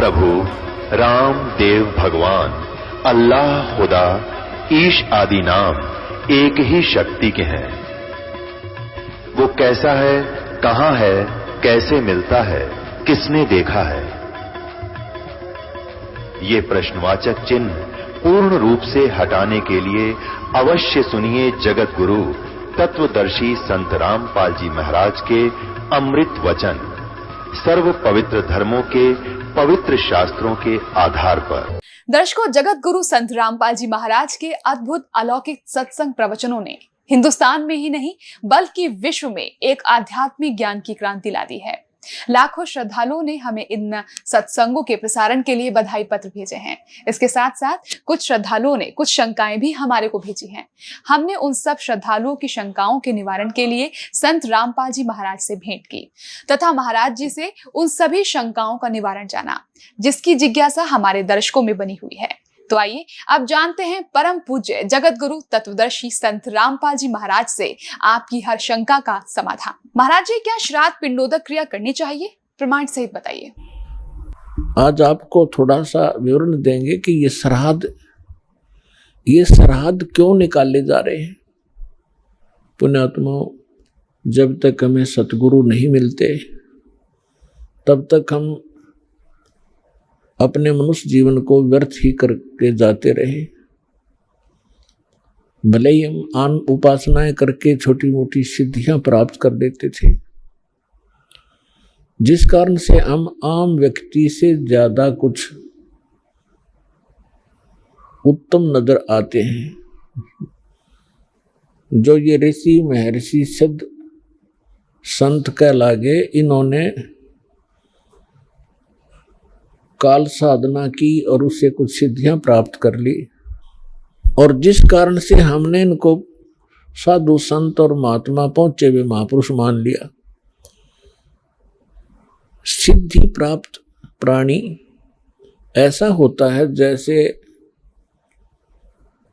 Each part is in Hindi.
प्रभु राम देव भगवान अल्लाह खुदा ईश आदि नाम एक ही शक्ति के हैं। वो कैसा है, कहां है, कैसे मिलता है, किसने देखा है? ये प्रश्नवाचक चिन्ह पूर्ण रूप से हटाने के लिए अवश्य सुनिए जगत गुरु तत्वदर्शी संत रामपाल जी महाराज के अमृत वचन, सर्व पवित्र धर्मों के पवित्र शास्त्रों के आधार पर। दर्शकों, जगत गुरु संत रामपाल जी महाराज के अद्भुत अलौकिक सत्संग प्रवचनों ने हिंदुस्तान में ही नहीं बल्कि विश्व में एक आध्यात्मिक ज्ञान की क्रांति ला दी है। लाखों श्रद्धालुओं ने हमें इन सत्संगों के प्रसारण के लिए बधाई पत्र भेजे हैं। इसके साथ साथ कुछ श्रद्धालुओं ने कुछ शंकाएं भी हमारे को भेजी हैं। हमने उन सब श्रद्धालुओं की शंकाओं के निवारण के लिए संत रामपाल जी महाराज से भेंट की तथा महाराज जी से उन सभी शंकाओं का निवारण जाना, जिसकी जिज्ञासा हमारे दर्शकों में बनी हुई है। तो आइए अब जानते हैं परम पूज्य जगत गुरु तत्वदर्शी संत रामपाल जी महाराज से आपकी हर शंका का समाधान। महाराज जी, क्या श्राद्ध पिंडोदक क्रिया करनी चाहिए? प्रमाण सहित बताइए। आज आपको थोड़ा सा विवरण देंगे कि ये श्राद्ध क्यों निकाले जा रहे हैं। पुण्यात्माओं, जब तक हमें सतगुरु नहीं मिलते तब तक हम अपने मनुष्य जीवन को व्यर्थ ही करके जाते रहे। भले ही हम आन उपासनाएं करके छोटी मोटी सिद्धियां प्राप्त कर लेते थे, जिस कारण से हम आम व्यक्ति से ज्यादा कुछ उत्तम नजर आते हैं। जो ये ऋषि महर्षि सिद्ध संत कहलागे, इन्होंने काल साधना की और उससे कुछ सिद्धियां प्राप्त कर ली, और जिस कारण से हमने इनको साधु संत और महात्मा पहुंचे हुए महापुरुष मान लिया। सिद्धि प्राप्त प्राणी ऐसा होता है जैसे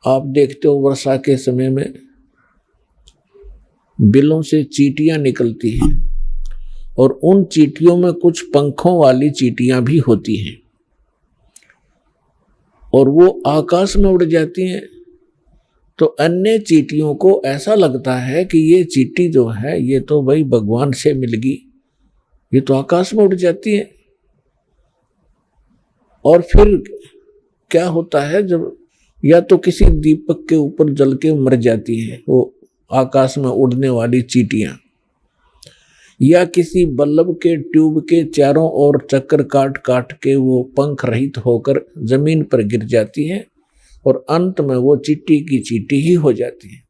आप देखते हो वर्षा के समय में बिलों से चींटियां निकलती हैं, और उन चींटियों में कुछ पंखों वाली चींटियां भी होती हैं, और वो आकाश में उड़ जाती हैं। तो अन्य चींटियों को ऐसा लगता है कि ये चींटी जो है ये तो भाई भगवान से मिल गई, ये तो आकाश में उड़ जाती है। और फिर क्या होता है, जब या तो किसी दीपक के ऊपर जल के मर जाती है वो आकाश में उड़ने वाली चींटियां, या किसी बल्ब के ट्यूब के चारों ओर चक्कर काट काट के वो पंख रहित होकर जमीन पर गिर जाती है, और अंत में वो चींटी की चींटी ही हो जाती है।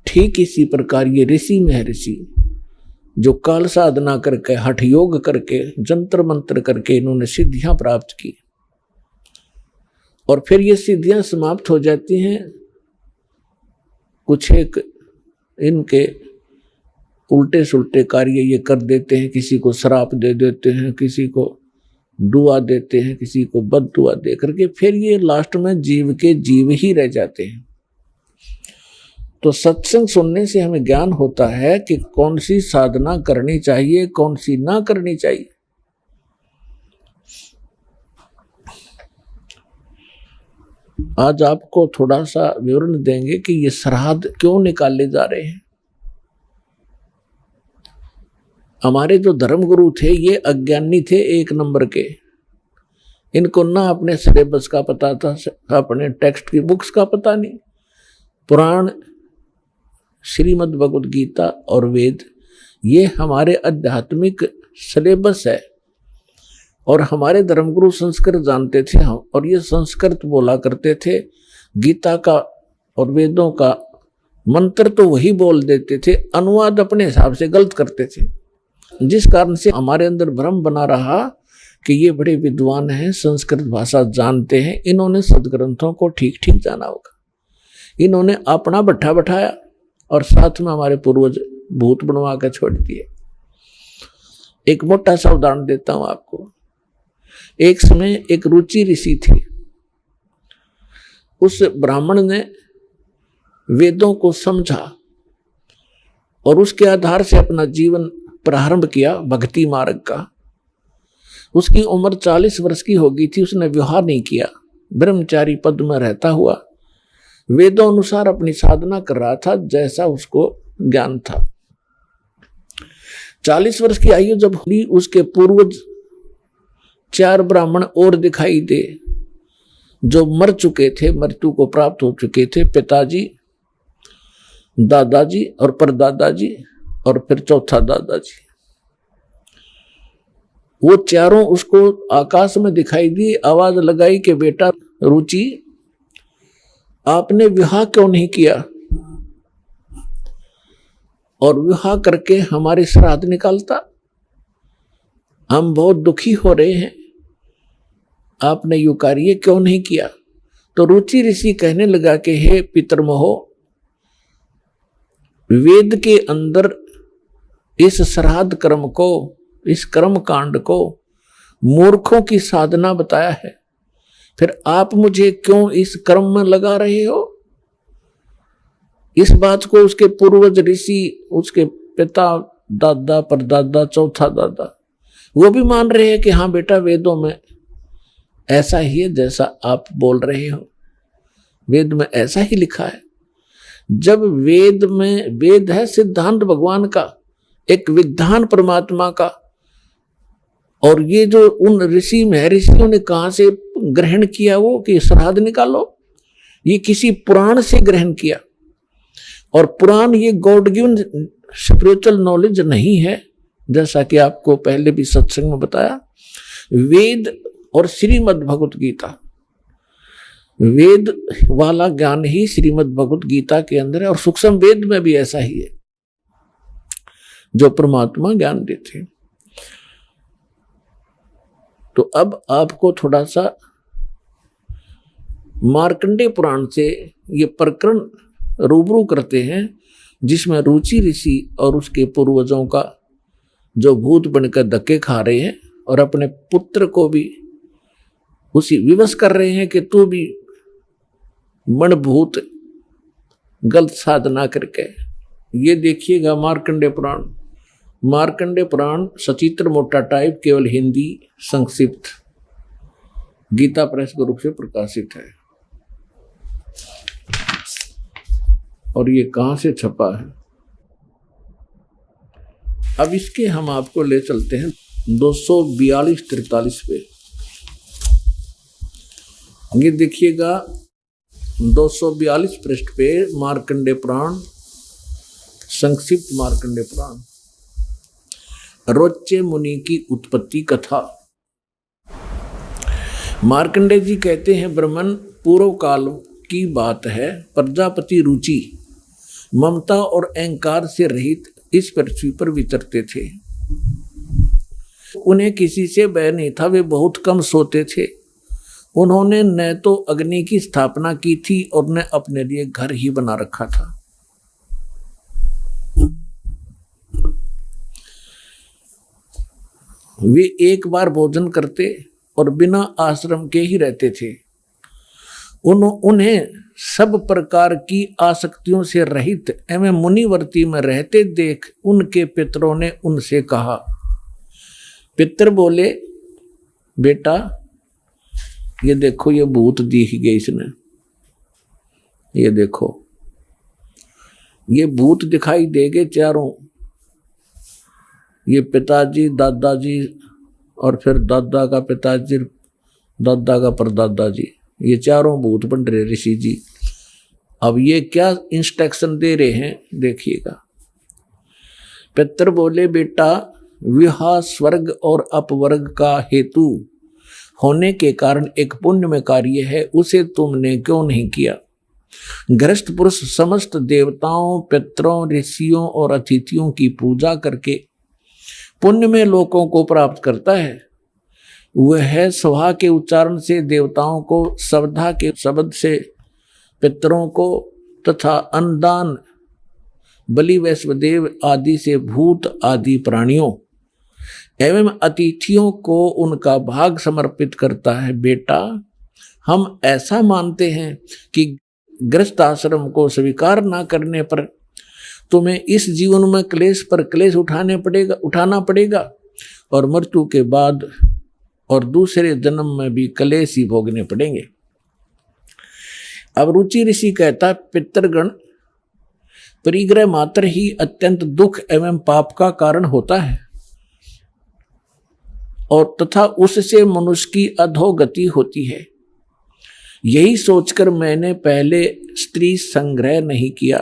ठीक इसी प्रकार ये ऋषि महर्षि जो काल साधना करके, हठ योग करके, जंतर मंत्र करके इन्होंने सिद्धियां प्राप्त की, और फिर ये सिद्धियां समाप्त हो जाती हैं। कुछ एक इनके उल्टे सुल्टे कार्य ये कर देते हैं, किसी को श्राप दे देते हैं, किसी को दुआ देते हैं, किसी को बद दुआ दे करके फिर ये लास्ट में जीव के जीव ही रह जाते हैं। तो सत्संग सुनने से हमें ज्ञान होता है कि कौन सी साधना करनी चाहिए, कौन सी ना करनी चाहिए। आज आपको थोड़ा सा विवरण देंगे कि ये श्राद्ध क्यों निकाले जा रहे हैं। हमारे जो धर्मगुरु थे ये अज्ञानी थे एक नंबर के। इनको ना अपने सिलेबस का पता था, अपने टेक्स्ट की बुक्स का पता नहीं। पुराण, श्रीमद् भगवद गीता और वेद ये हमारे आध्यात्मिक सिलेबस है, और हमारे धर्मगुरु संस्कृत जानते थे और ये संस्कृत बोला करते थे। गीता का और वेदों का मंत्र तो वही बोल देते थे, अनुवाद अपने हिसाब से गलत करते थे, जिस कारण से हमारे अंदर भ्रम बना रहा कि ये बड़े विद्वान हैं, संस्कृत भाषा जानते हैं, इन्होंने सदग्रंथों को ठीक ठीक जाना होगा। इन्होंने अपना भट्ठा बैठाया और साथ में हमारे पूर्वज भूत बनवा कर छोड़ दिए। एक मोटा सा उदाहरण देता हूं आपको। एक समय एक रुचि ऋषि थे। उस ब्राह्मण ने वेदों को समझा और उसके आधार से अपना जीवन प्रारंभ किया भक्ति मार्ग का। उसकी उम्र 40 वर्ष की हो गई थी, उसने विवाह नहीं किया, ब्रह्मचारी पद में रहता हुआ वेदों अनुसार अपनी साधना कर रहा था जैसा उसको ज्ञान था। 40 वर्ष की आयु जब हुई, उसके पूर्वज 4 ब्राह्मण और दिखाई दे जो मर चुके थे, मृत्यु को प्राप्त हो चुके थे, पिताजी, दादाजी और परदादाजी और फिर चौथा दादाजी। वो चारों उसको आकाश में दिखाई दी, आवाज लगाई कि बेटा रुचि, आपने विवाह क्यों नहीं किया और विवाह करके हमारे श्राद्ध निकालता, हम बहुत दुखी हो रहे हैं, आपने यू कार्य क्यों नहीं किया। तो रुचि ऋषि कहने लगा कि हे पितरमोहो, वेद के अंदर इस श्राद्ध कर्म को, इस कर्म कांड को मूर्खों की साधना बताया है, फिर आप मुझे क्यों इस कर्म में लगा रहे हो। इस बात को उसके पूर्वज ऋषि, उसके पिता, दादा, परदादा, चौथा दादा, वो भी मान रहे हैं कि हाँ बेटा वेदों में ऐसा ही है जैसा आप बोल रहे हो, वेद में ऐसा ही लिखा है। जब वेद में, वेद है सिद्धांत भगवान का, एक विधान परमात्मा का, और ये जो उन ऋषि महर्षियों ने कहां से ग्रहण किया वो कि श्राद्ध निकालो, ये किसी पुराण से ग्रहण किया। और पुराण ये गॉड गिवन स्पिरिचुअल नॉलेज नहीं है, जैसा कि आपको पहले भी सत्संग में बताया। वेद और श्रीमद् भगवत गीता, वेद वाला ज्ञान ही श्रीमद् भगवत गीता के अंदर है, और सूक्ष्म वेद में भी ऐसा ही है जो परमात्मा ज्ञान देते हैं। तो अब आपको थोड़ा सा मार्कंडेय पुराण से ये प्रकरण रूबरू करते हैं, जिसमें रुचि ऋषि और उसके पूर्वजों का जो भूत बनकर धक्के खा रहे हैं और अपने पुत्र को भी उसी विवश कर रहे हैं कि तू भी मनभूत गलत साधना करके। ये देखिएगा मार्कंडेय पुराण, मार्कंडेय पुराण सचित्र मोटा टाइप, केवल हिंदी संक्षिप्त, गीता प्रेस के रूप से प्रकाशित है। और ये कहां से छपा है, अब इसके हम आपको ले चलते हैं 242-43 पे। ये देखिएगा 242 पृष्ठ पे मार्कंडेय पुराण, संक्षिप्त मार्कंडेय पुराण, रोच्य मुनि की उत्पत्ति कथा। मार्कंडेय जी कहते हैं, ब्रह्मन पूर्व काल की बात है, प्रजापति रुचि ममता और अहंकार से रहित इस पृथ्वी पर विचरते थे। उन्हें किसी से भय नहीं था, वे बहुत कम सोते थे। उन्होंने न तो अग्नि की स्थापना की थी और न अपने लिए घर ही बना रखा था। वे एक बार भोजन करते और बिना आश्रम के ही रहते थे। उन्हें सब प्रकार की आसक्तियों से रहित एवं मुनिवर्ती में रहते देख उनके पितरों ने उनसे कहा। पितर बोले, बेटा ये देखो, ये भूत दिख गए इसने, ये देखो ये भूत दिखाई देंगे चारों, ये पिताजी, दादाजी और फिर दादा का पिताजी, दादा का परदादा जी, ये चारों भूत बन रहे ऋषि जी। अब ये क्या इंस्ट्रक्शन दे रहे हैं देखिएगा। पितर बोले, बेटा विवाह स्वर्ग और अपवर्ग का हेतु होने के कारण एक पुण्यमय कार्य है, उसे तुमने क्यों नहीं किया। गृहस्थ पुरुष समस्त देवताओं, पितरों, ऋषियों और अतिथियों की पूजा करके पुण्यमय लोकों को प्राप्त करता है। वह स्वाहा के उच्चारण से देवताओं को, श्रद्धा के शब्द से पितरों को तथा अन्नदान बलि वैश्वदेव आदि से भूत आदि प्राणियों एवं अतिथियों को उनका भाग समर्पित करता है। बेटा हम ऐसा मानते हैं कि गृहस्थ आश्रम को स्वीकार न करने पर तुम्हें इस जीवन में क्लेश पर क्लेश उठाना पड़ेगा और मृत्यु के बाद और दूसरे जन्म में भी कलेश ही भोगने पड़ेंगे। अब रुचि ऋषि कहता, पितृगण परिग्रह मात्र ही अत्यंत दुख एवं पाप का कारण होता है और तथा उससे मनुष्य की अधोगति होती है। यही सोचकर मैंने पहले स्त्री संग्रह नहीं किया।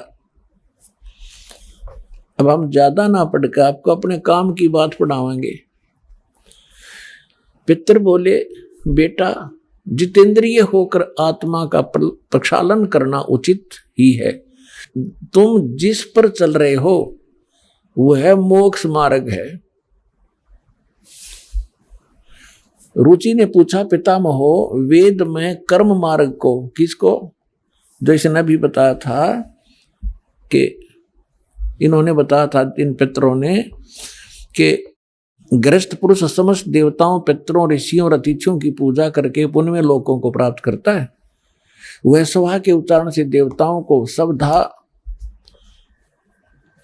अब हम ज्यादा ना पढ़कर आपको अपने काम की बात पढ़ावांगे। पितर बोले, बेटा जितेंद्रिय होकर आत्मा का प्रक्षालन करना उचित ही है। तुम जिस पर चल रहे हो वह मोक्ष मार्ग है। रुचि ने पूछा, पितामहो वेद में कर्म मार्ग को किसको, जैसे ने भी बताया था कि इन्होंने बताया था इन पितरों ने कि गृहस्थ पुरुष समस्त देवताओं, पितरों, ऋषियों और अतिथियों की पूजा करके पुण्य लोकों को प्राप्त करता है। वह स्वाहा के उच्चारण से देवताओं को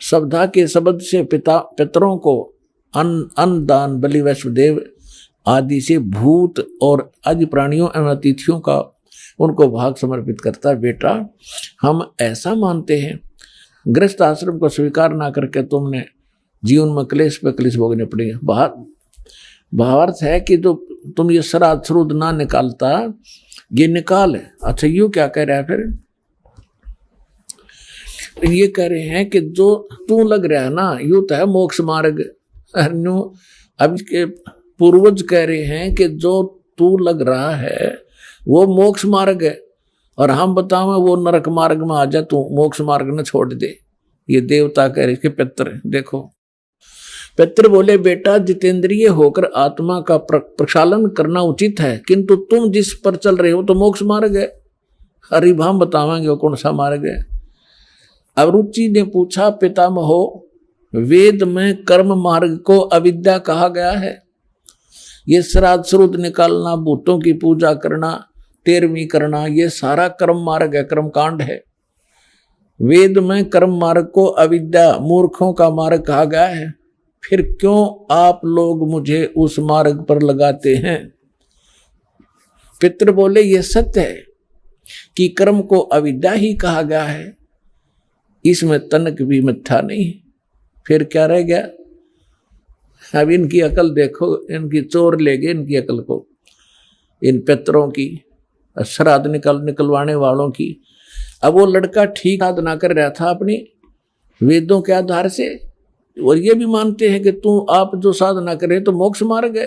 शब्दा के शब्द से पितरों को अन्न दान, बलि, वैश्वदेव आदि से भूत और आदि प्राणियों एवं अतिथियों का उनको भाग समर्पित करता है। बेटा हम ऐसा मानते हैं, गृहस्थ आश्रम को स्वीकार ना करके तुमने जीवन में क्लेश पे क्लेश भोगने पड़ेंगे। भावार्थ है कि तो तुम ये श्राद्ध श्रुद्ध ना निकालता, ये निकाल है। अच्छा यूं क्या कह रहा है फिर? ये कह रहे हैं कि जो तू लग रहा है ना, यूं तो है मोक्ष मार्ग। अब के पूर्वज कह रहे हैं कि जो तू लग रहा है वो मोक्ष मार्ग है, और हम बताओ वो नरक मार्ग में आ जा, तू मोक्ष मार्ग न छोड़ दे। ये देवता कह रहे कि पितर, देखो पितर बोले, बेटा जितेंद्रिय होकर आत्मा का प्रक्षालन करना उचित है, किंतु तुम जिस पर चल रहे हो तो मोक्ष मार्ग है। हरिभाम बतावांगे वो कौन सा मार्ग है। अब रुचि ने पूछा, पितामहो वेद में कर्म मार्ग को अविद्या कहा गया है। ये श्राद्ध श्रुद्ध निकालना, भूतों की पूजा करना, तेरहवीं करना, ये सारा कर्म मार्ग है, कर्म कांड है। वेद में कर्म मार्ग को अविद्या, मूर्खों का मार्ग कहा गया है। फिर क्यों आप लोग मुझे उस मार्ग पर लगाते हैं? पितर बोले, ये सत्य है कि कर्म को अविद्या ही कहा गया है, इसमें तनक भी मिथ्या नहीं। फिर क्या रह गया? अब इनकी अकल देखो, इनकी चोर ले गए इनकी अकल को, इन पितरों की, श्राद्ध निकलवाने वालों की। अब वो लड़का ठीक साधना कर रहा था अपनी वेदों के आधार से, और ये भी मानते हैं कि तू आप जो साधना करे तो मोक्ष मार्ग है,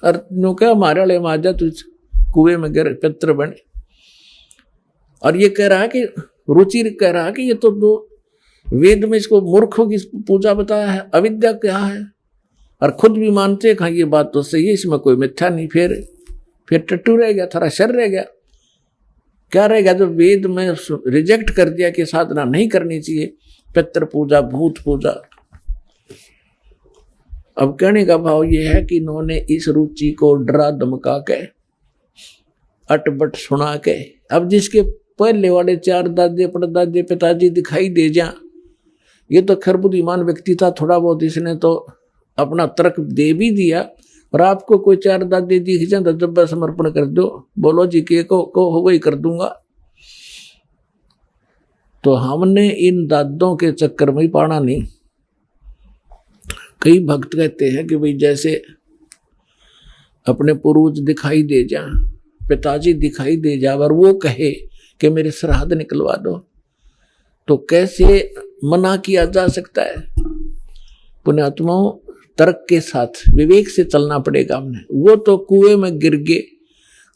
और नो क्या हमारे वाले माजा तू कुएं में गिर पितर बने। और ये कह रहा है कि रुचि कह रहा है कि ये तो दो वेद में इसको मूर्खों की पूजा बताया है, अविद्या क्या है, और खुद भी मानते हैं ये बात तो सही है, इसमें कोई मिथ्या नहीं। फिर टट्टू रह गया, थोड़ा शर रह गया। क्या रह गया? जो वेद में रिजेक्ट कर दिया कि साधना नहीं करनी चाहिए, पितर पूजा, भूत पूजा। अब कहने का भाव ये है कि इन्होंने इस रुचि को डरा धमका के, अटबट सुना के, अब जिसके पहले वाले चार दादे परदादे पिताजी दिखाई दे जा, ये तो खैर बुद्धिमान व्यक्ति था, थोड़ा बहुत इसने तो अपना तर्क दे भी दिया। और आपको कोई चार दादे दिख जाए तो जब समर्पण कर दो, बोलो जी के को हो वही कर दूंगा। तो हमने इन दादों के चक्कर में ही पड़ा नहीं। कई भक्त कहते हैं कि भाई जैसे अपने पूर्वज दिखाई दे जा, पिताजी दिखाई दे जा, और वो कहे कि मेरे श्राद्ध निकलवा दो, तो कैसे मना किया जा सकता है? पुण्यात्माओं, तर्क के साथ विवेक से चलना पड़ेगा हमने। वो तो कुएं में गिर गए,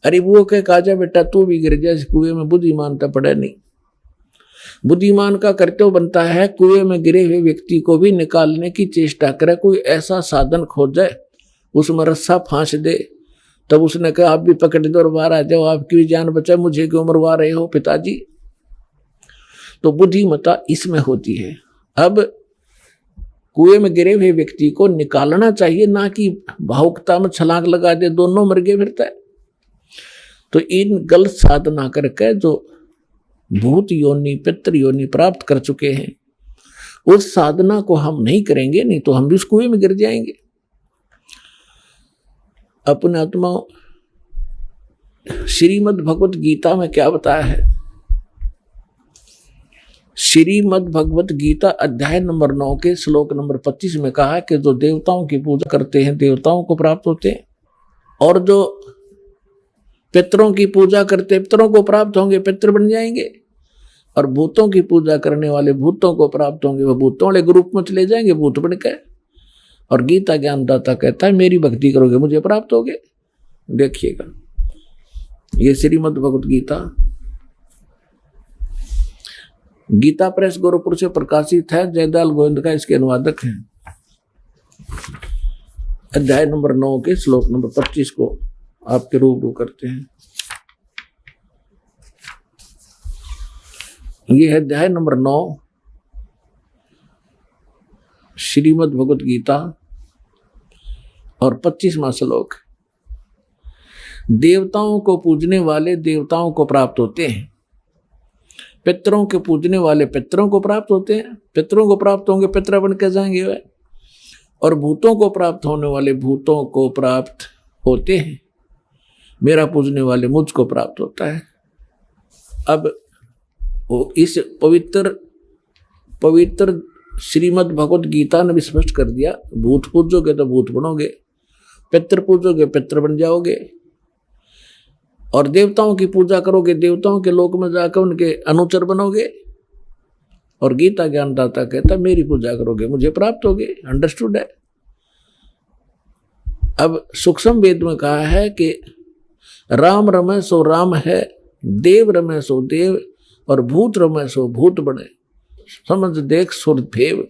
अरे वो कह काजा बेटा तू भी गिर जा इस कुएं में, बुद्धिमान तो पड़ा नहीं। बुद्धिमान का कर्तव्य बनता है कुएं में गिरे हुए व्यक्ति को भी निकालने की चेष्टा करे, कोई ऐसा साधन खोजे, उसमें रस्सा फांस दे। तब उसने कहा आप भी पकड़ दो और बाहर आ जाओ, आपकी भी जान बचाए, मुझे क्यों मरवा रहे हो पिताजी? तो बुद्धिमता इसमें होती है। अब कुएं में गिरे हुए व्यक्ति को निकालना चाहिए, ना कि भावुकता में छलांग लगा दे, दोनों मर गए फिरता है। तो इन गलत साधना करके जो भूत योनि, पितृ योनि प्राप्त कर चुके हैं, उस साधना को हम नहीं करेंगे, नहीं तो हम भी उस कुएं में गिर जाएंगे। अपने आत्मा श्रीमद् भगवत गीता में क्या बताया है? श्रीमद् भगवत गीता अध्याय नंबर 9 के श्लोक नंबर 25 में कहा है कि जो देवताओं की पूजा करते हैं देवताओं को प्राप्त होते हैं, और जो पितरों की पूजा करते हैं पितरों को प्राप्त होंगे, पितर बन जाएंगे, और भूतों की पूजा करने वाले भूतों को प्राप्त होंगे, वह भूतों वाले ग्रुप में चले जाएंगे भूत बन के। और गीता ज्ञानदाता कहता है मेरी भक्ति करोगे मुझे प्राप्त होगे। देखिएगा, ये श्रीमद् भगवत गीता गीता प्रेस गोरखपुर से प्रकाशित है। जयदयाल गोविंद का इसके अनुवादक हैं। अध्याय नंबर 9 के श्लोक नंबर 25 को आपके रूबरू करते हैं। ये है अध्याय नंबर 9 श्रीमद् भगवत गीता और 25वां श्लोक। देवताओं को पूजने वाले देवताओं को प्राप्त होते हैं, पितरों के पूजने वाले पितरों को प्राप्त होते हैं, पितरों को प्राप्त होंगे पितर बन के जाएंगे वे, और भूतों को प्राप्त होने वाले भूतों को प्राप्त होते हैं। मेरा पूजने वाले मुझको प्राप्त होता है। अब वो इस पवित्र श्रीमद् भगवत गीता ने भी स्पष्ट कर दिया, भूत पूजोगे तो भूत बनोगे, पितर पूजोगे पितर बन जाओगे, और देवताओं की पूजा करोगे देवताओं के लोक में जाकर उनके अनुचर बनोगे। और गीता ज्ञानदाता कहता मेरी पूजा करोगे मुझे प्राप्त होगे। अंडरस्टूड है। अब सूक्ष्म वेद में कहा है कि राम रमे सो राम है, देव रमे सो देव, और भूत रमे सो भूत बने, समझ देख सुर भेव।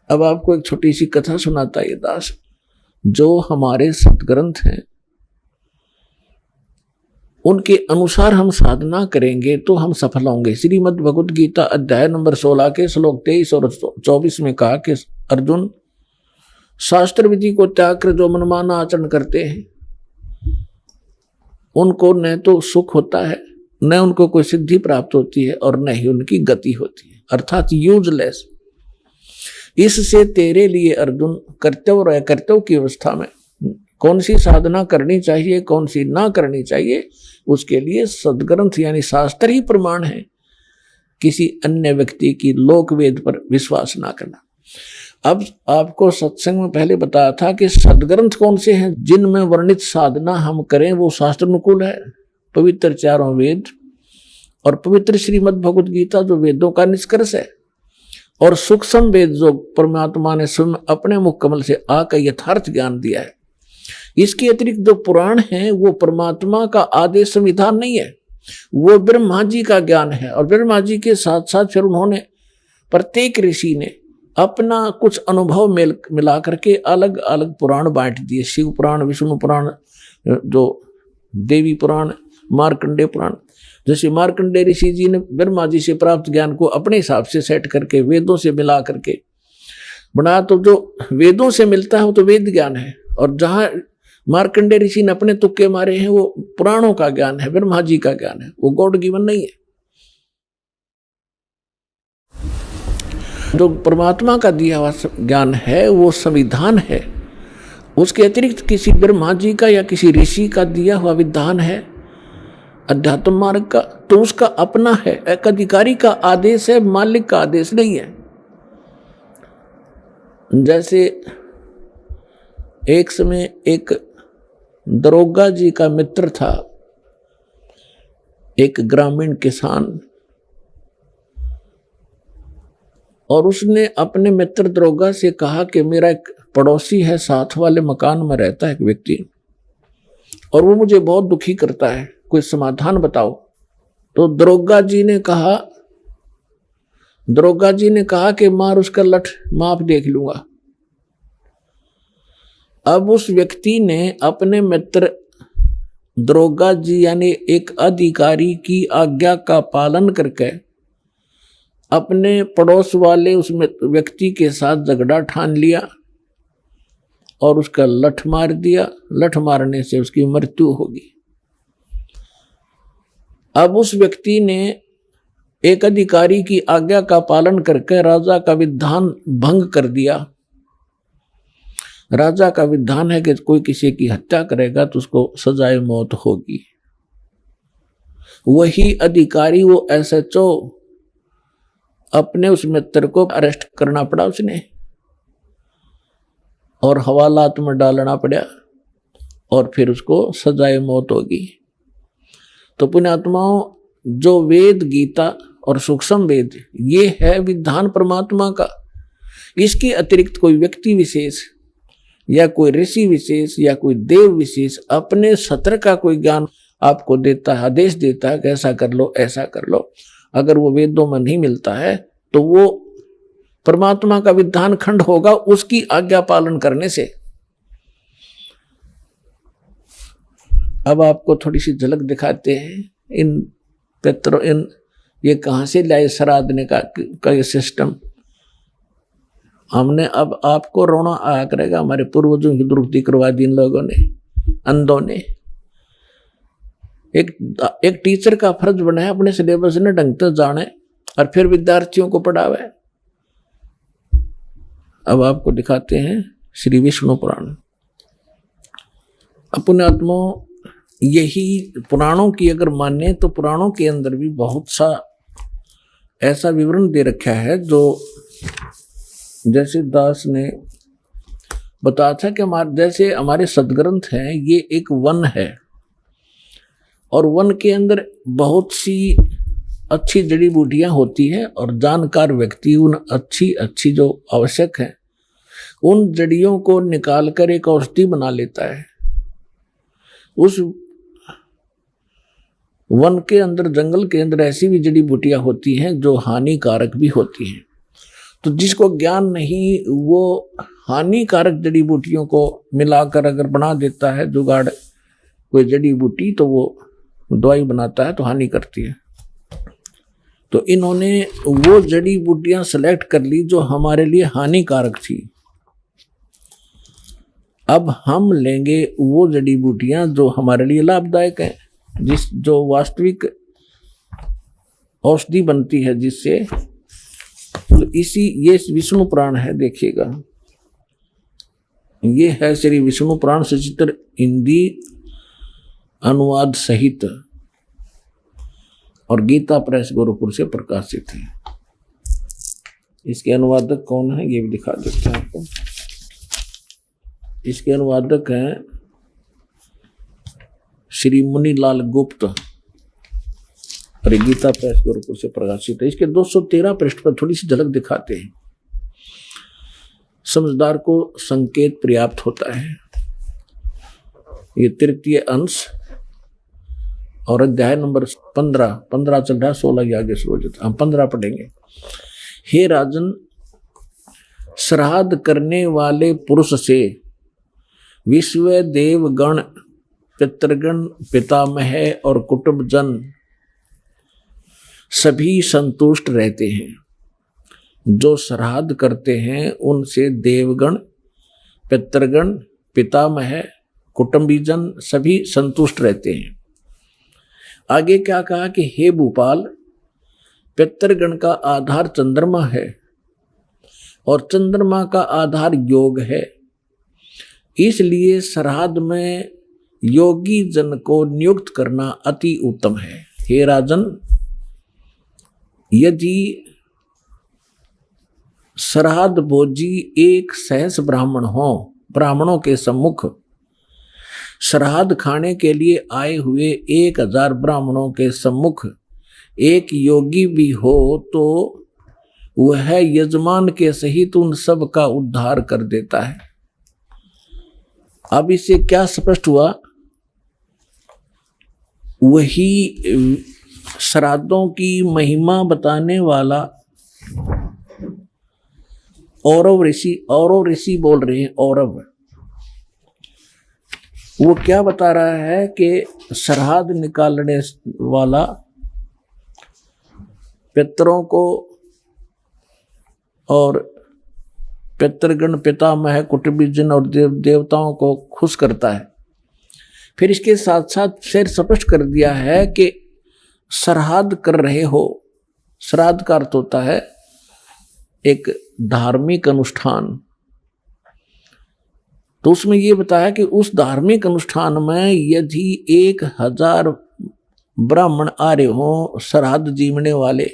अब आपको एक छोटी सी कथा सुनाता है दास। जो हमारे सतग्रंथ हैं उनके अनुसार हम साधना करेंगे तो हम सफल होंगे। श्रीमद् भगवत गीता अध्याय नंबर 16 के श्लोक 23 और 24 में कहा कि अर्जुन, शास्त्र विधि को त्याग कर जो मनमाना आचरण करते हैं उनको न तो सुख होता है, न उनको कोई सिद्धि प्राप्त होती है, और न ही उनकी गति होती है, अर्थात यूजलेस। इससे तेरे लिए अर्जुन कर्तव्य और अकर्तव्य की अवस्था में कौन सी साधना करनी चाहिए कौन सी ना करनी चाहिए, उसके लिए सदग्रंथ यानी शास्त्र ही प्रमाण है। किसी अन्य व्यक्ति की लोक वेद पर विश्वास ना करना। अब आपको सत्संग में पहले बताया था कि सदग्रंथ कौन से हैं जिनमें वर्णित साधना हम करें वो शास्त्र अनुकूल है। पवित्र चारों वेद और पवित्र श्रीमद् भगवत गीता जो वेदों का निष्कर्ष है, और सूक्ष्म वेद जो परमात्मा ने स्वयं अपने मुख कमल से आकर यथार्थ ज्ञान दिया है। इसके अतिरिक्त जो पुराण है वो परमात्मा का आदेश संविधान नहीं है, वो ब्रह्मा जी का ज्ञान है। और ब्रह्मा जी के साथ साथ फिर उन्होंने प्रत्येक ऋषि ने अपना कुछ अनुभव मिला करके अलग अलग पुराण बांट दिए। शिव पुराण, विष्णु पुराण, जो देवी पुराण, मार्कंडेय पुराण। जैसे मार्कंडेय ऋषि जी ने ब्रह्मा जी से प्राप्त ज्ञान को अपने हिसाब से सेट करके वेदों से मिला करके बना, तो जो वेदों से मिलता है वो तो वेद ज्ञान है, और जहाँ मार्कंडेय ऋषि ने अपने तुक्के मारे हैं वो पुराणों का ज्ञान है, ब्रह्मा जी का ज्ञान है, वो गॉड गिवन नहीं है। जो परमात्मा का दिया हुआ ज्ञान है वो संविधान है, उसके अतिरिक्त किसी ब्रह्मा जी का या किसी ऋषि का दिया हुआ विधान है अध्यात्म मार्ग का, तो उसका अपना है, एक अधिकारी का आदेश है, मालिक का आदेश नहीं है। जैसे एक समय एक दरोगा जी का मित्र था, एक ग्रामीण किसान, और उसने अपने मित्र दरोगा से कहा कि मेरा एक पड़ोसी है, साथ वाले मकान में रहता है एक व्यक्ति, और वो मुझे बहुत दुखी करता है, कोई समाधान बताओ। तो दरोगा जी ने कहा कि मार उसका लठ, माफ देख लूंगा। अब उस व्यक्ति ने अपने मित्र दरोगा जी यानी एक अधिकारी की आज्ञा का पालन करके अपने पड़ोस वाले उस व्यक्ति के साथ झगड़ा ठान लिया और उसका लठ मार दिया। लठ मारने से उसकी मृत्यु होगी। अब उस व्यक्ति ने एक अधिकारी की आज्ञा का पालन करके राजा का विधान भंग कर दिया राजा का विधान है कि कोई किसी की हत्या करेगा तो उसको सजाए मौत होगी। वही अधिकारी, वो SHO, अपने उस मित्र को अरेस्ट करना पड़ा उसने और हवालात में डालना पड़ा और फिर उसको सजाए मौत होगी। तो पुण्यात्माओं, जो वेद गीता और सूक्ष्म वेद, ये है विधान परमात्मा का। इसके अतिरिक्त कोई व्यक्ति विशेष या कोई ऋषि विशेष या कोई देव विशेष अपने सत्र का कोई ज्ञान आपको देता है, आदेश देता है कि ऐसा कर लो, ऐसा कर लो। अगर वो वेदों में नहीं मिलता है तो वो परमात्मा का विधान खंड होगा उसकी आज्ञा पालन करने से। अब आपको थोड़ी सी झलक दिखाते हैं इन पितरों, इन ये कहां से लाए श्राद्धने का ये सिस्टम। हमने अब आपको रोना आया करेगा, हमारे पूर्वजों की दुरुक्ति करवा दी इन लोगों ने, अंधों ने। एक टीचर का फर्ज बनाया अपने सिलेबस ने ढंग से जाने और फिर विद्यार्थियों को पढ़ावे। अब आपको दिखाते हैं श्री विष्णु पुराण। अपने आत्मा, यही पुराणों की अगर माने तो पुराणों के अंदर भी बहुत सा ऐसा विवरण दे रखा है जो जैसे दास ने बताया था कि जैसे हमारे सदग्रंथ हैं, ये एक वन है और वन के अंदर बहुत सी अच्छी जड़ी बूटियां होती हैं और जानकार व्यक्ति उन अच्छी जो आवश्यक है उन जड़ियों को निकालकर एक औषधि बना लेता है। उस वन के अंदर, जंगल के अंदर ऐसी भी जड़ी बूटियां होती हैं जो हानिकारक भी होती हैं। तो जिसको ज्ञान नहीं, वो हानिकारक जड़ी बूटियों को मिलाकर अगर बना देता है जुगाड़ कोई जड़ी बूटी, तो वो दवाई बनाता है तो हानि करती है। तो इन्होंने वो जड़ी बूटियां सेलेक्ट कर ली जो हमारे लिए हानिकारक थी। अब हम लेंगे वो जड़ी बूटियां जो हमारे लिए लाभदायक है, जो वास्तविक औषधि बनती है जिससे। तो ये विष्णु पुराण है, देखिएगा, ये है श्री विष्णु पुराण सचित्र हिंदी अनुवाद सहित और गीता प्रेस गोरखपुर से प्रकाशित है। इसके अनुवादक कौन है ये भी दिखा देते हैं आपको। इसके अनुवादक हैं श्री मुनीलाल गुप्त और गीता प्रेस गोरखपुर से प्रकाशित है। इसके 213 पृष्ठ पर थोड़ी सी झलक दिखाते हैं। समझदार को संकेत पर्याप्त होता है। ये तृतीय अंश और अध्याय नंबर 15 चल रहा है, 16 के आगे शुरू हो जाता। हम 15 पढ़ेंगे। हे राजन, श्राद्ध करने वाले पुरुष से विश्व देवगण, पितृगण, पितामह और कुटुंबजन सभी संतुष्ट रहते हैं। जो श्राद्ध करते हैं उनसे देवगण, पितृगण, पितामह, कुटुंबीजन सभी संतुष्ट रहते हैं। आगे क्या कहा कि हे भूपाल, पितृगण का आधार चंद्रमा है और चंद्रमा का आधार योग है। इसलिए श्राद्ध में योगी जन को नियुक्त करना अति उत्तम है। हे राजन, यदि श्राद्ध भोजी एक सहस ब्राह्मण हो, ब्राह्मणों के सम्मुख श्राद्ध खाने के लिए आए हुए 1000 ब्राह्मणों के सम्मुख एक योगी भी हो तो वह यजमान के सहित उन सब का उद्धार कर देता है। अब इससे क्या स्पष्ट हुआ? वही श्राद्धों की महिमा बताने वाला औरव ऋषि बोल रहे हैं। औरव वो क्या बता रहा है कि श्राद्ध निकालने वाला पितरों को और पितृगण, पितामह, कुटुंबीजन और देवताओं को खुश करता है। फिर इसके साथ साथ फिर स्पष्ट कर दिया है कि श्राद्ध कर रहे हो। श्राद्ध का अर्थ होता है एक धार्मिक अनुष्ठान। तो उसमें ये बताया कि उस धार्मिक अनुष्ठान में यदि 1000 ब्राह्मण आ रहे हो श्राद्ध जीवने वाले,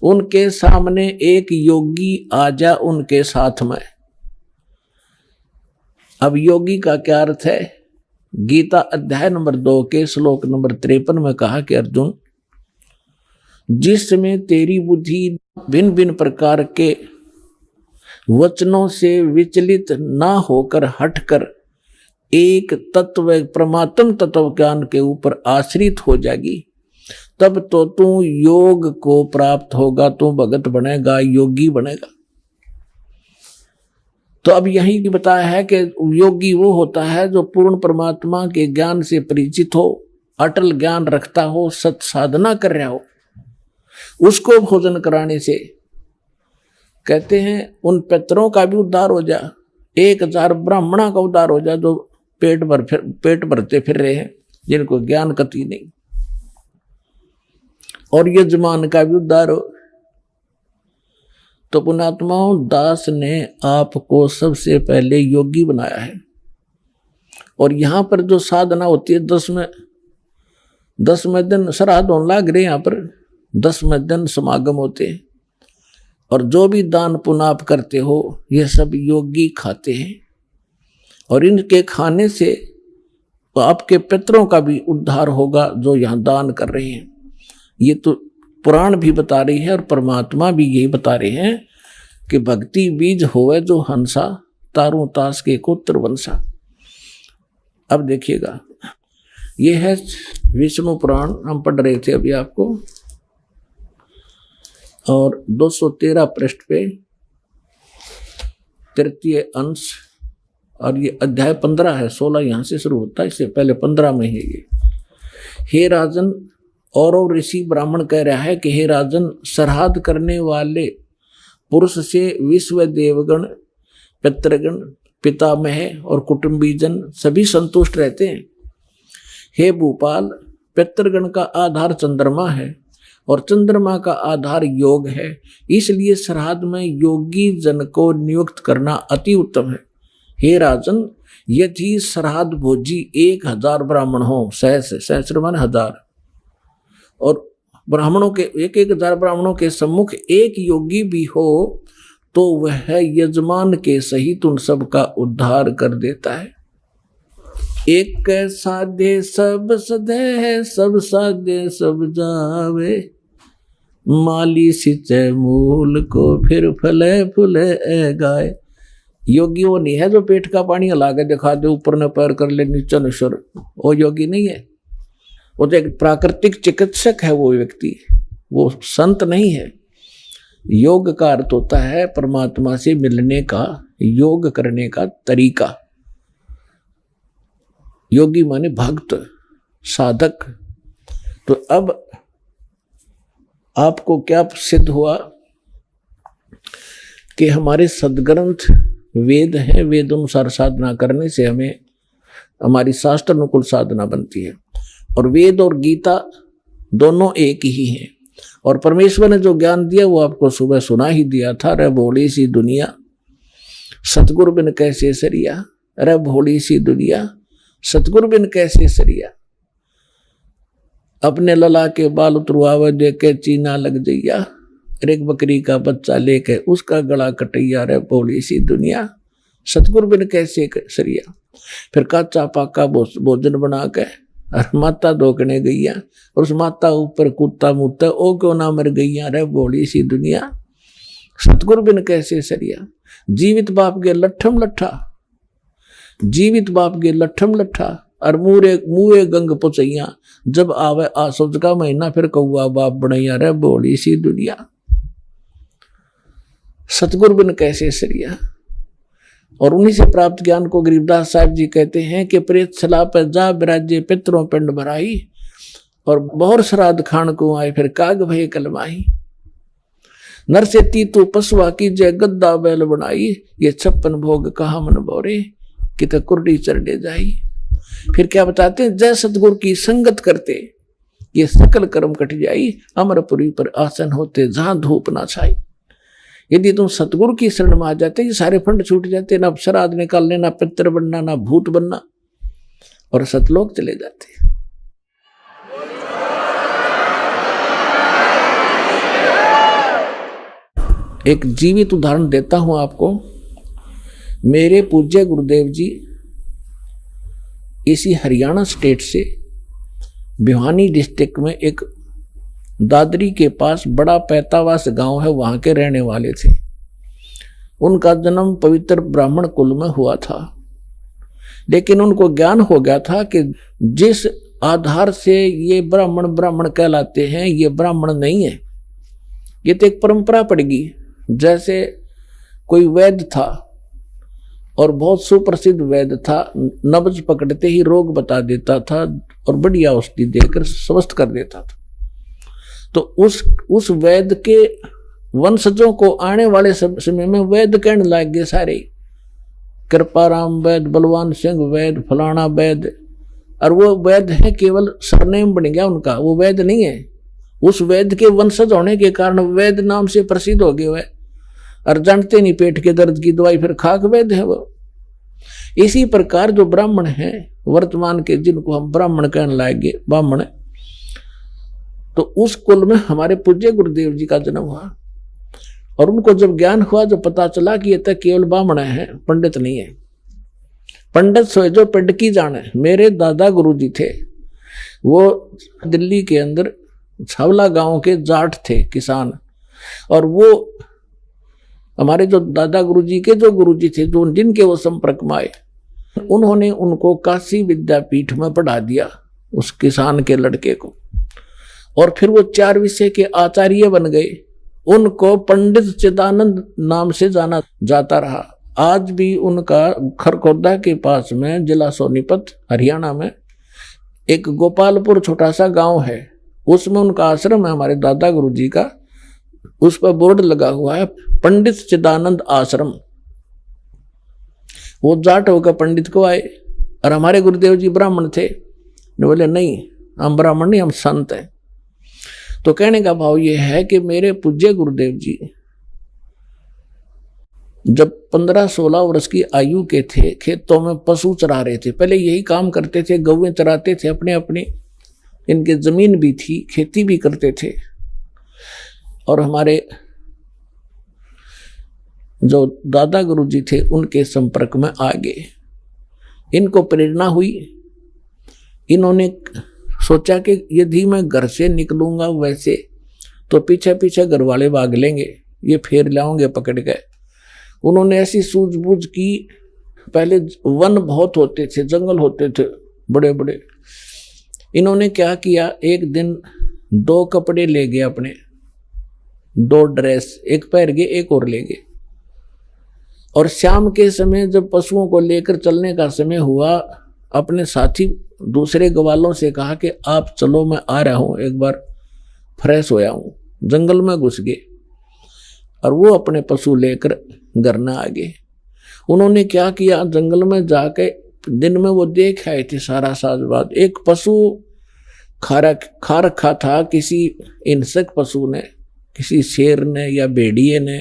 उनके सामने एक योगी आ जा उनके साथ में। अब योगी का क्या अर्थ है? गीता अध्याय नंबर 2 के श्लोक नंबर 53 में कहा कि अर्जुन, जिसमें तेरी बुद्धि भिन्न भिन्न प्रकार के वचनों से विचलित ना होकर हटकर एक तत्व परमात्म तत्व ज्ञान के ऊपर आश्रित हो जाएगी, तब तो तू योग को प्राप्त होगा, तू भगत बनेगा, योगी बनेगा। तो अब यही भी बताया है कि योगी वो होता है जो पूर्ण परमात्मा के ज्ञान से परिचित हो, अटल ज्ञान रखता हो, सत साधना कर रहा हो। उसको भोजन कराने से कहते हैं उन पितरों का भी उद्धार हो जा, 1000 ब्राह्मणों का उद्धार हो जा जो पेट भरते फिर रहे हैं, जिनको ज्ञान कति नहीं, और यजमान का भी उद्धार हो। तो पुण्यात्माओं, दास ने आपको सबसे पहले योगी बनाया है। और यहां पर जो साधना होती है 10वें दिन श्राद्ध होने लग रहे, यहाँ पर 10वें दिन समागम होते हैं, और जो भी दान पुण्य आप करते हो ये सब योगी खाते हैं, और इनके खाने से आपके पितरों का भी उद्धार होगा जो यहाँ दान कर रहे हैं। ये तो पुराण भी बता रही है और परमात्मा भी यही बता रहे हैं कि भक्ति बीज होवे जो हंसा, तारों तास के कोत्र वंशा। अब देखिएगा, ये है विष्णु पुराण, हम पढ़ रहे थे अभी आपको, और 213 पृष्ठ पे 3 अंश, और ये अध्याय 15 है, 16 यहां से शुरू होता है, इससे पहले 15 में है ये। हे राजन, और ऋषि ब्राह्मण कह रहा है कि हे राजन, श्राद्ध करने वाले पुरुष से विश्व देवगण, पितृगण, पितामह और कुटुंबीजन सभी संतुष्ट रहते हैं। हे भूपाल, पितृगण का आधार चंद्रमा है और चंद्रमा का आधार योग है, इसलिए श्राद्ध में योगी जन को नियुक्त करना अति उत्तम है। हे राजन, यदि श्राद्ध भोजी 1000 ब्राह्मण हो, सहस्र मान 1000, और ब्राह्मणों के 1000 ब्राह्मणों के सम्मुख एक योगी भी हो, तो वह यजमान के सहित उन सब का उद्धार कर देता है। एक साधे सब सधे, सब साधे सब जावे, माली सिंचे मूल को फिर फले फूले गाय। योगी वो नहीं है जो पेट का पानी हला के दिखा दे, ऊपर न पैर कर ले नीचे न सुर, वो योगी नहीं है। वो तो एक प्राकृतिक चिकित्सक है वो व्यक्ति, वो संत नहीं है। योग का अर्थ होता है परमात्मा से मिलने का, योग करने का तरीका। योगी माने भक्त, साधक। तो अब आपको क्या सिद्ध हुआ कि हमारे सदग्रंथ वेद हैं, वेद अनुसार साधना करने से हमें हमारी शास्त्र अनुकूल साधना बनती है। और वेद और गीता दोनों एक ही हैं, और परमेश्वर ने जो ज्ञान दिया वो आपको सुबह सुना ही दिया था। रे भोली सी दुनिया, सतगुरु बिन कैसे सरिया, रे भोली सी दुनिया, सतगुरु बिन कैसे सरिया। अपने लला के बाल उतरवावे देख के चीना लग जइया, एक बकरी का बच्चा लेके उसका गला कटैया, रे भोली सी दुनिया, सतगुरु बिन कैसे सरिया। फिर काचा पाका भोजन बना के और माता धोकने गईया, और उस माता ऊपर कुत्ता मुत्ता, ओ क्यों ना मर गईया, रे भोली सी दुनिया, सतगुरु बिन कैसे सरिया। जीवित बाप के लट्ठम लट्ठा, जीवित बाप के लट्ठम लट्ठा, और मुए गंग पुचैया, जब आवे आसोज का महीना फिर कौआ बाप बनैया, रे भोली सी दुनिया, सतगुरु बिन कैसे सरिया। और उन्हीं से प्राप्त ज्ञान को गरीबदास साहब जी कहते हैं कि प्रेत सला पर जा बिराजे पितरों पिंड भराई, और बहुर श्राद्ध खान को आए फिर काग भय कलमाही। नर से तीतु पशुआ की जय गद्दा बैल बनाई, ये 56 भोग कहा मन बोरे, कित कुर्डी चरडे जाई। फिर क्या बताते हैं, जय सतगुरु की संगत करते ये सकल कर्म कट जाई, अमरपुरी पर आसन होते जहां धूप ना छाई। यदि तुम सतगुरु की शरण में आ जाते, ये सारे फंड छूट जाते, ना श्राद्ध निकालने, ना पितर बनना, ना भूत बनना, और सतलोक चले जाते। एक जीवित उदाहरण देता हूं आपको। मेरे पूज्य गुरुदेव जी इसी हरियाणा स्टेट से भिवानी डिस्ट्रिक्ट में एक दादरी के पास बड़ा पैतावास गांव है, वहां के रहने वाले थे। उनका जन्म पवित्र ब्राह्मण कुल में हुआ था, लेकिन उनको ज्ञान हो गया था कि जिस आधार से ये ब्राह्मण कहलाते हैं, ये ब्राह्मण नहीं है। ये तो एक परंपरा पड़ेगी। जैसे कोई वैद्य था और बहुत सुप्रसिद्ध वैद्य था, नब्ज पकड़ते ही रोग बता देता था और बढ़िया औषधि देकर स्वस्थ कर देता था। तो उस वैद्य के वंशजों को आने वाले समय में वैद्य कहने लग गए सारे, कृपाराम वैद्य, बलवान सिंह वैद्य, फलाना वैद्य। और वो वैद्य है, केवल सरनेम बन गया उनका, वो वैद्य नहीं है। उस वैद्य के वंशज होने के कारण वैद्य नाम से प्रसिद्ध हो गए हुए, और जानते नहीं पेट के दर्द की दवाई फिर खाक वैद्य है वो। इसी प्रकार जो ब्राह्मण है वर्तमान के, जिनको हम ब्राह्मण कहने लाएंगे, ब्राह्मण, तो उस कुल में हमारे पूज्य गुरुदेव जी का जन्म हुआ। और उनको जब ज्ञान हुआ, जब पता चला कि ये तो केवल ब्राह्मण है, पंडित नहीं है। पंडित सोए जो पिंड की जाने। मेरे दादा गुरु जी थे, वो दिल्ली के अंदर छावला गांव के जाट थे, किसान। और वो हमारे जो दादा गुरुजी के जो गुरुजी थे, जो जिनके वो संपर्क में आए, उन्होंने उनको काशी विद्यापीठ में पढ़ा दिया, उस किसान के लड़के को। और फिर वो 4 विषय के आचार्य बन गए। उनको पंडित चिदानंद नाम से जाना जाता रहा। आज भी उनका खरखोदा के पास में, जिला सोनीपत, हरियाणा में, एक गोपालपुर छोटा सा गांव है, उसमें उनका आश्रम है, हमारे दादा गुरुजी का। उस पर बोर्ड लगा हुआ है, पंडित चिदानंद आश्रम। वो जाट होकर पंडित को आए, और हमारे गुरुदेव जी ब्राह्मण थे। बोले नहीं, हम ब्राह्मण नहीं, हम संत हैं। तो कहने का भाव ये है कि मेरे पूज्य गुरुदेव जी जब 15-16 वर्ष की आयु के थे, खेतों में पशु चरा रहे थे। पहले यही काम करते थे, गौएं चराते थे अपने अपने, इनके जमीन भी थी, खेती भी करते थे। और हमारे जो दादा गुरु जी थे, उनके संपर्क में आ गए। इनको प्रेरणा हुई। इन्होंने सोचा कि यदि मैं घर से निकलूंगा वैसे, तो पीछे पीछे घर वाले भाग लेंगे, ये फेर लाओगे पकड़ गए। उन्होंने ऐसी सूझबूझ की। पहले वन बहुत होते थे, जंगल होते थे बड़े बड़े। इन्होंने क्या किया, एक दिन 2 कपड़े ले गए अपने, 2 ड्रेस, एक पहन गए, एक और ले गए। और शाम के समय जब पशुओं को लेकर चलने का समय हुआ, अपने साथी दूसरे ग्वालों से कहा कि आप चलो, मैं आ रहा हूं, एक बार फ्रेश होया हूं। जंगल में घुस गए और वो अपने पशु लेकर घर न आ गए। उन्होंने क्या किया, जंगल में जाके दिन में वो देख आए थे सारा साजबाद। एक पशु खा रखा था, किसी हिंसक पशु ने, किसी शेर ने या भेड़िए ने,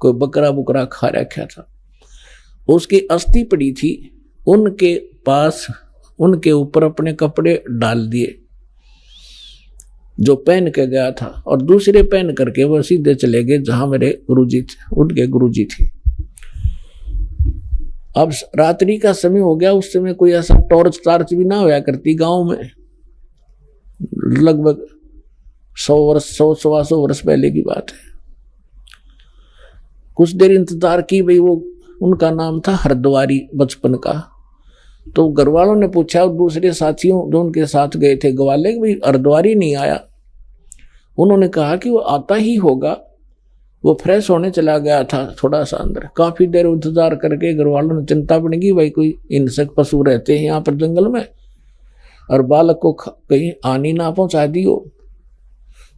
कोई बकरा बुकरा खा रखा था। उसकी अस्थि पड़ी थी। उनके पास, उनके ऊपर अपने कपड़े डाल दिए जो पहन के गया था, और दूसरे पहन करके वो सीधे चले गए जहां मेरे गुरुजी थे, उनके गुरुजी थे। अब रात्रि का समय हो गया। उस समय कोई ऐसा टॉर्च टार्च भी ना होया करती गांव में। लगभग 100-125 वर्ष पहले की बात है। कुछ देर इंतजार की भाई। वो उनका नाम था हरद्वारी, बचपन का। तो घर वालों ने पूछा, दूसरे साथियों जो उनके साथ गए थे ग्वाले, भाई हरद्वारी नहीं आया। उन्होंने कहा कि वो आता ही होगा, वो फ्रेश होने चला गया था थोड़ा सा अंदर। काफी देर इंतजार करके घर वालों ने चिंता पड़ गई, भाई कोई हिंसक पशु रहते हैं यहाँ पर जंगल में, और बालक को कहीं हानि ना पहुंचा दियो।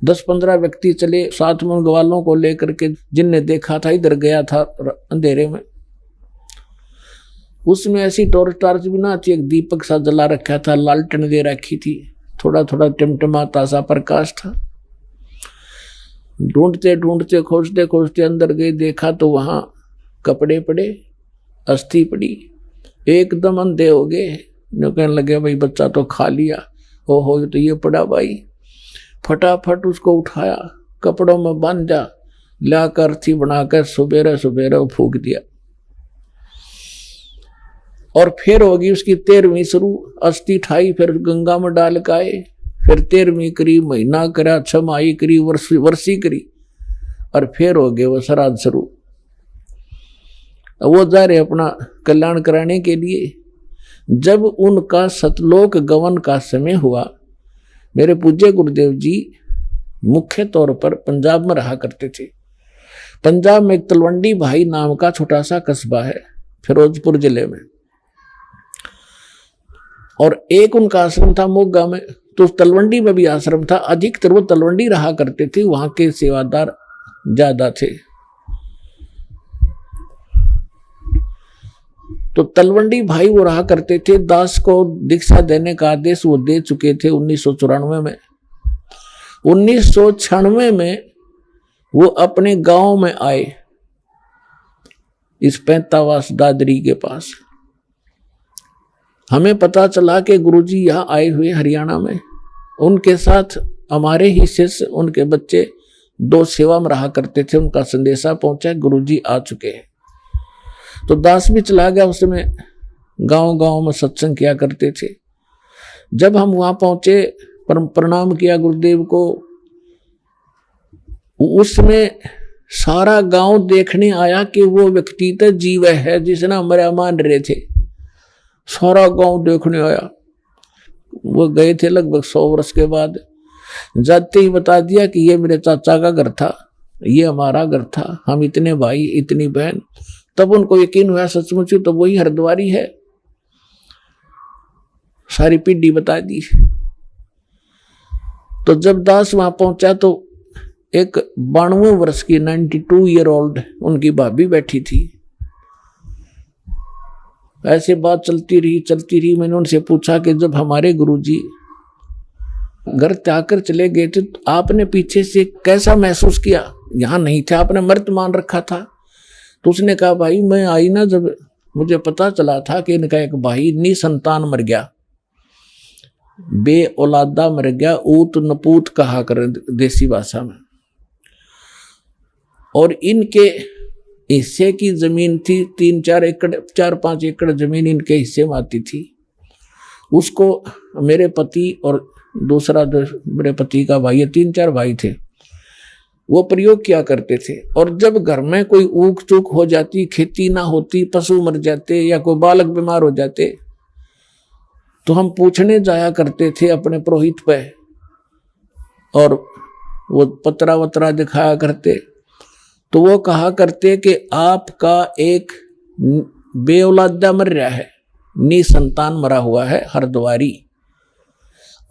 10-15 व्यक्ति चले साथ में ग्वालों को लेकर के, जिनने देखा था इधर गया था अंधेरे में। उसमें ऐसी टॉर्च टार्च भी ना थी, एक दीपक सा जला रखा था, लालटेन दे रखी थी, थोड़ा थोड़ा टिमटिमाता सा प्रकाश था। ढूंढते ढूंढते खोजते खोजते अंदर गए, देखा तो वहां कपड़े पड़े, अस्थि पड़ी। एकदम अंधे हो गए। जो कहने लगे भाई बच्चा तो खा लिया। ओहो तो ये पड़ा भाई। फटाफट उसको उठाया, कपड़ों में बांधा, लाकर अर्थी बनाकर सुबेरे सुबेरे फूक दिया। और फिर होगी उसकी 13वीं शुरू। अस्थि ठाई, फिर गंगा में डाल के आए, फिर 13वीं करी, महीना करा, 6 माही करी, वर्षी करी, और फिर हो गए वो श्राद्ध शुरू। वो जा रहे अपना कल्याण कराने के लिए। जब उनका सतलोक गमन का समय हुआ, मेरे पूज्य गुरुदेव जी मुख्य तौर पर पंजाब में रहा करते थे। पंजाब में एक तलवंडी भाई नाम का छोटा सा कस्बा है, फिरोजपुर जिले में, और एक उनका आश्रम था मोगा में। तो तलवंडी में भी आश्रम था। अधिकतर वो तलवंडी रहा करते थे, वहां के सेवादार ज्यादा थे। तो तलवंडी भाई वो रहा करते थे। दास को दीक्षा देने का आदेश वो दे चुके थे 1994 में। 1996 में वो अपने गांव में आए, इस पैंतावास दादरी के पास। हमें पता चला कि गुरुजी यहाँ आए हुए हरियाणा में। उनके साथ हमारे ही शिष्य, उनके बच्चे 2 सेवा में रहा करते थे। उनका संदेशा पहुंचा, गुरुजी आ चुके हैं। तो दास भी चला गया। उस समय गांव गांव में सत्संग किया करते थे। जब हम वहां पहुंचे, प्रणाम किया गुरुदेव को। उसमें सारा गांव देखने आया कि वो व्यक्ति तो जीव है जिसने हमारे मान रहे थे। सारा गांव देखने आया। वो गए थे लगभग 100 वर्ष के बाद। जाते ही बता दिया कि ये मेरे चाचा का घर था, ये हमारा घर था, हम इतने भाई इतनी बहन। तब उनको यकीन हुआ सचमुच तो वही हरिद्वारी है। सारी पीढ़ी बता दी। तो जब दास वहां पहुंचा तो एक 92 वर्ष की 92 ईयर ओल्ड उनकी भाभी बैठी थी। ऐसे बात चलती रही। मैंने उनसे पूछा कि जब हमारे गुरुजी घर त्याग कर चले गए थे तो आपने पीछे से कैसा महसूस किया? यहां नहीं थे, आपने मृत मान रखा था। तो उसने कहा भाई मैं आई ना, जब मुझे पता चला था कि इनका एक भाई निसंतान मर गया, बे औलादा मर गया, ऊत नपूत कहा कर देसी भाषा में। और इनके हिस्से की जमीन थी 3-4 एकड़, 4-5 एकड़ जमीन इनके हिस्से में आती थी। उसको मेरे पति और दूसरा मेरे पति का भाई, 3-4 भाई थे, वो प्रयोग किया करते थे। और जब घर में कोई ऊक चूक हो जाती, खेती ना होती, पशु मर जाते या कोई बालक बीमार हो जाते, तो हम पूछने जाया करते थे अपने पुरोहित पे, और वो पतरा वतरा दिखाया करते। तो वो कहा करते कि आपका एक बेऔलादा मर रहा है, निसंतान मरा हुआ है हरद्वारी,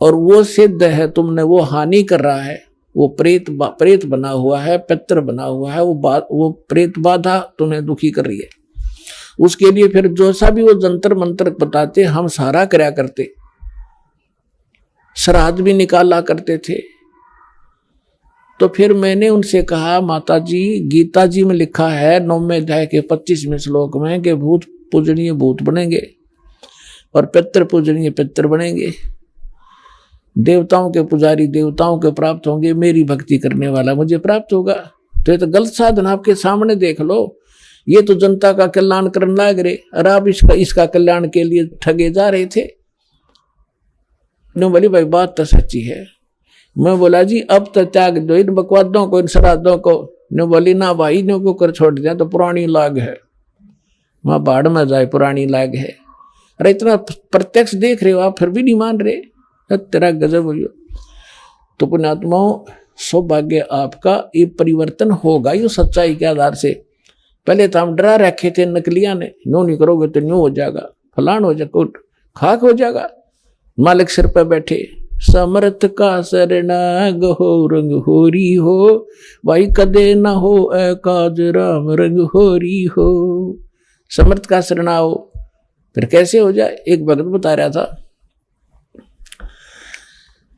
और वो सिद्ध है, तुमने वो हानि कर रहा है, वो प्रेत बना हुआ है, पितर बना हुआ है, वो प्रेत बाधा तुम्हें दुखी कर रही है। उसके लिए फिर जो सा भी वो जंतर मंत्र बताते हम सारा करया करते, श्राद्ध भी निकाला करते थे। तो फिर मैंने उनसे कहा माता जी, गीता जी में लिखा है 9वें अध्याय के 25वें श्लोक में कि भूत पूजनीय भूत बनेंगे और पितर पूजनीय पितर बनेंगे, देवताओं के पुजारी देवताओं के प्राप्त होंगे, मेरी भक्ति करने वाला मुझे प्राप्त होगा। तो ये तो गलत साधन आपके सामने देख लो। ये तो जनता का कल्याण करने लग रहे और आप इसका कल्याण के लिए ठगे जा रहे थे। बोली भाई बात तो सच्ची है। मैं बोला जी अब तो त्याग दो इन बकवादों को, इन श्राद्धों को। ने बोली ना भाई, ने को कर छोड़ दिया तो पुरानी लाग है, वहां बाढ़ में जाए पुरानी लाग है। अरे इतना प्रत्यक्ष देख रहे हो आप, फिर भी नहीं मान रहे, तेरा गजब हो। तो पुण्यात्माओं, सौभाग्य आपका, ये परिवर्तन होगा ये सच्चाई के आधार से। पहले तो हम डरा रखे थे नकलिया ने, नो नहीं करोगे तो न्यू हो जाएगा, फलान हो जाएगा, खाक हो जाएगा। मालिक सिर पर बैठे, समर्थ का शरणा गहो रंग होरी हो, भाई कदे ना हो काज राम रंग होरी हो। समर्थ का शरणा हो, फिर कैसे हो जाए। एक भगत बता रहा था,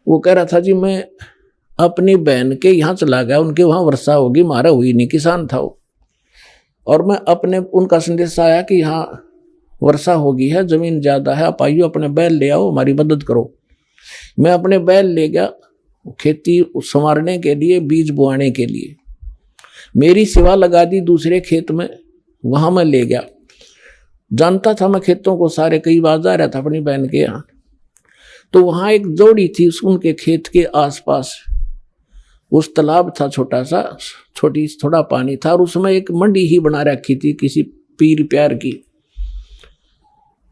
वो कह रहा था जी मैं अपनी बहन के यहाँ चला गया, उनके वहाँ वर्षा होगी, मारा हुई नहीं, किसान था वो। और मैं अपने उनका संदेश आया कि यहाँ वर्षा होगी है, जमीन ज्यादा है, आप आइयो अपने बैल ले आओ, हमारी मदद करो। मैं अपने बैल ले गया खेती संवारने के लिए, बीज बोआने के लिए। मेरी सेवा लगा दी दूसरे खेत में, वहां मैं ले गया। जानता था मैं खेतों को सारे, कई बार जा रहा था अपनी बहन के यहाँ। तो वहां एक जोड़ी थी, उनके खेत के आसपास उस तालाब था छोटा सा, थोड़ा पानी था, और उसमें एक मंडी ही बना रखी थी किसी पीर प्यार की।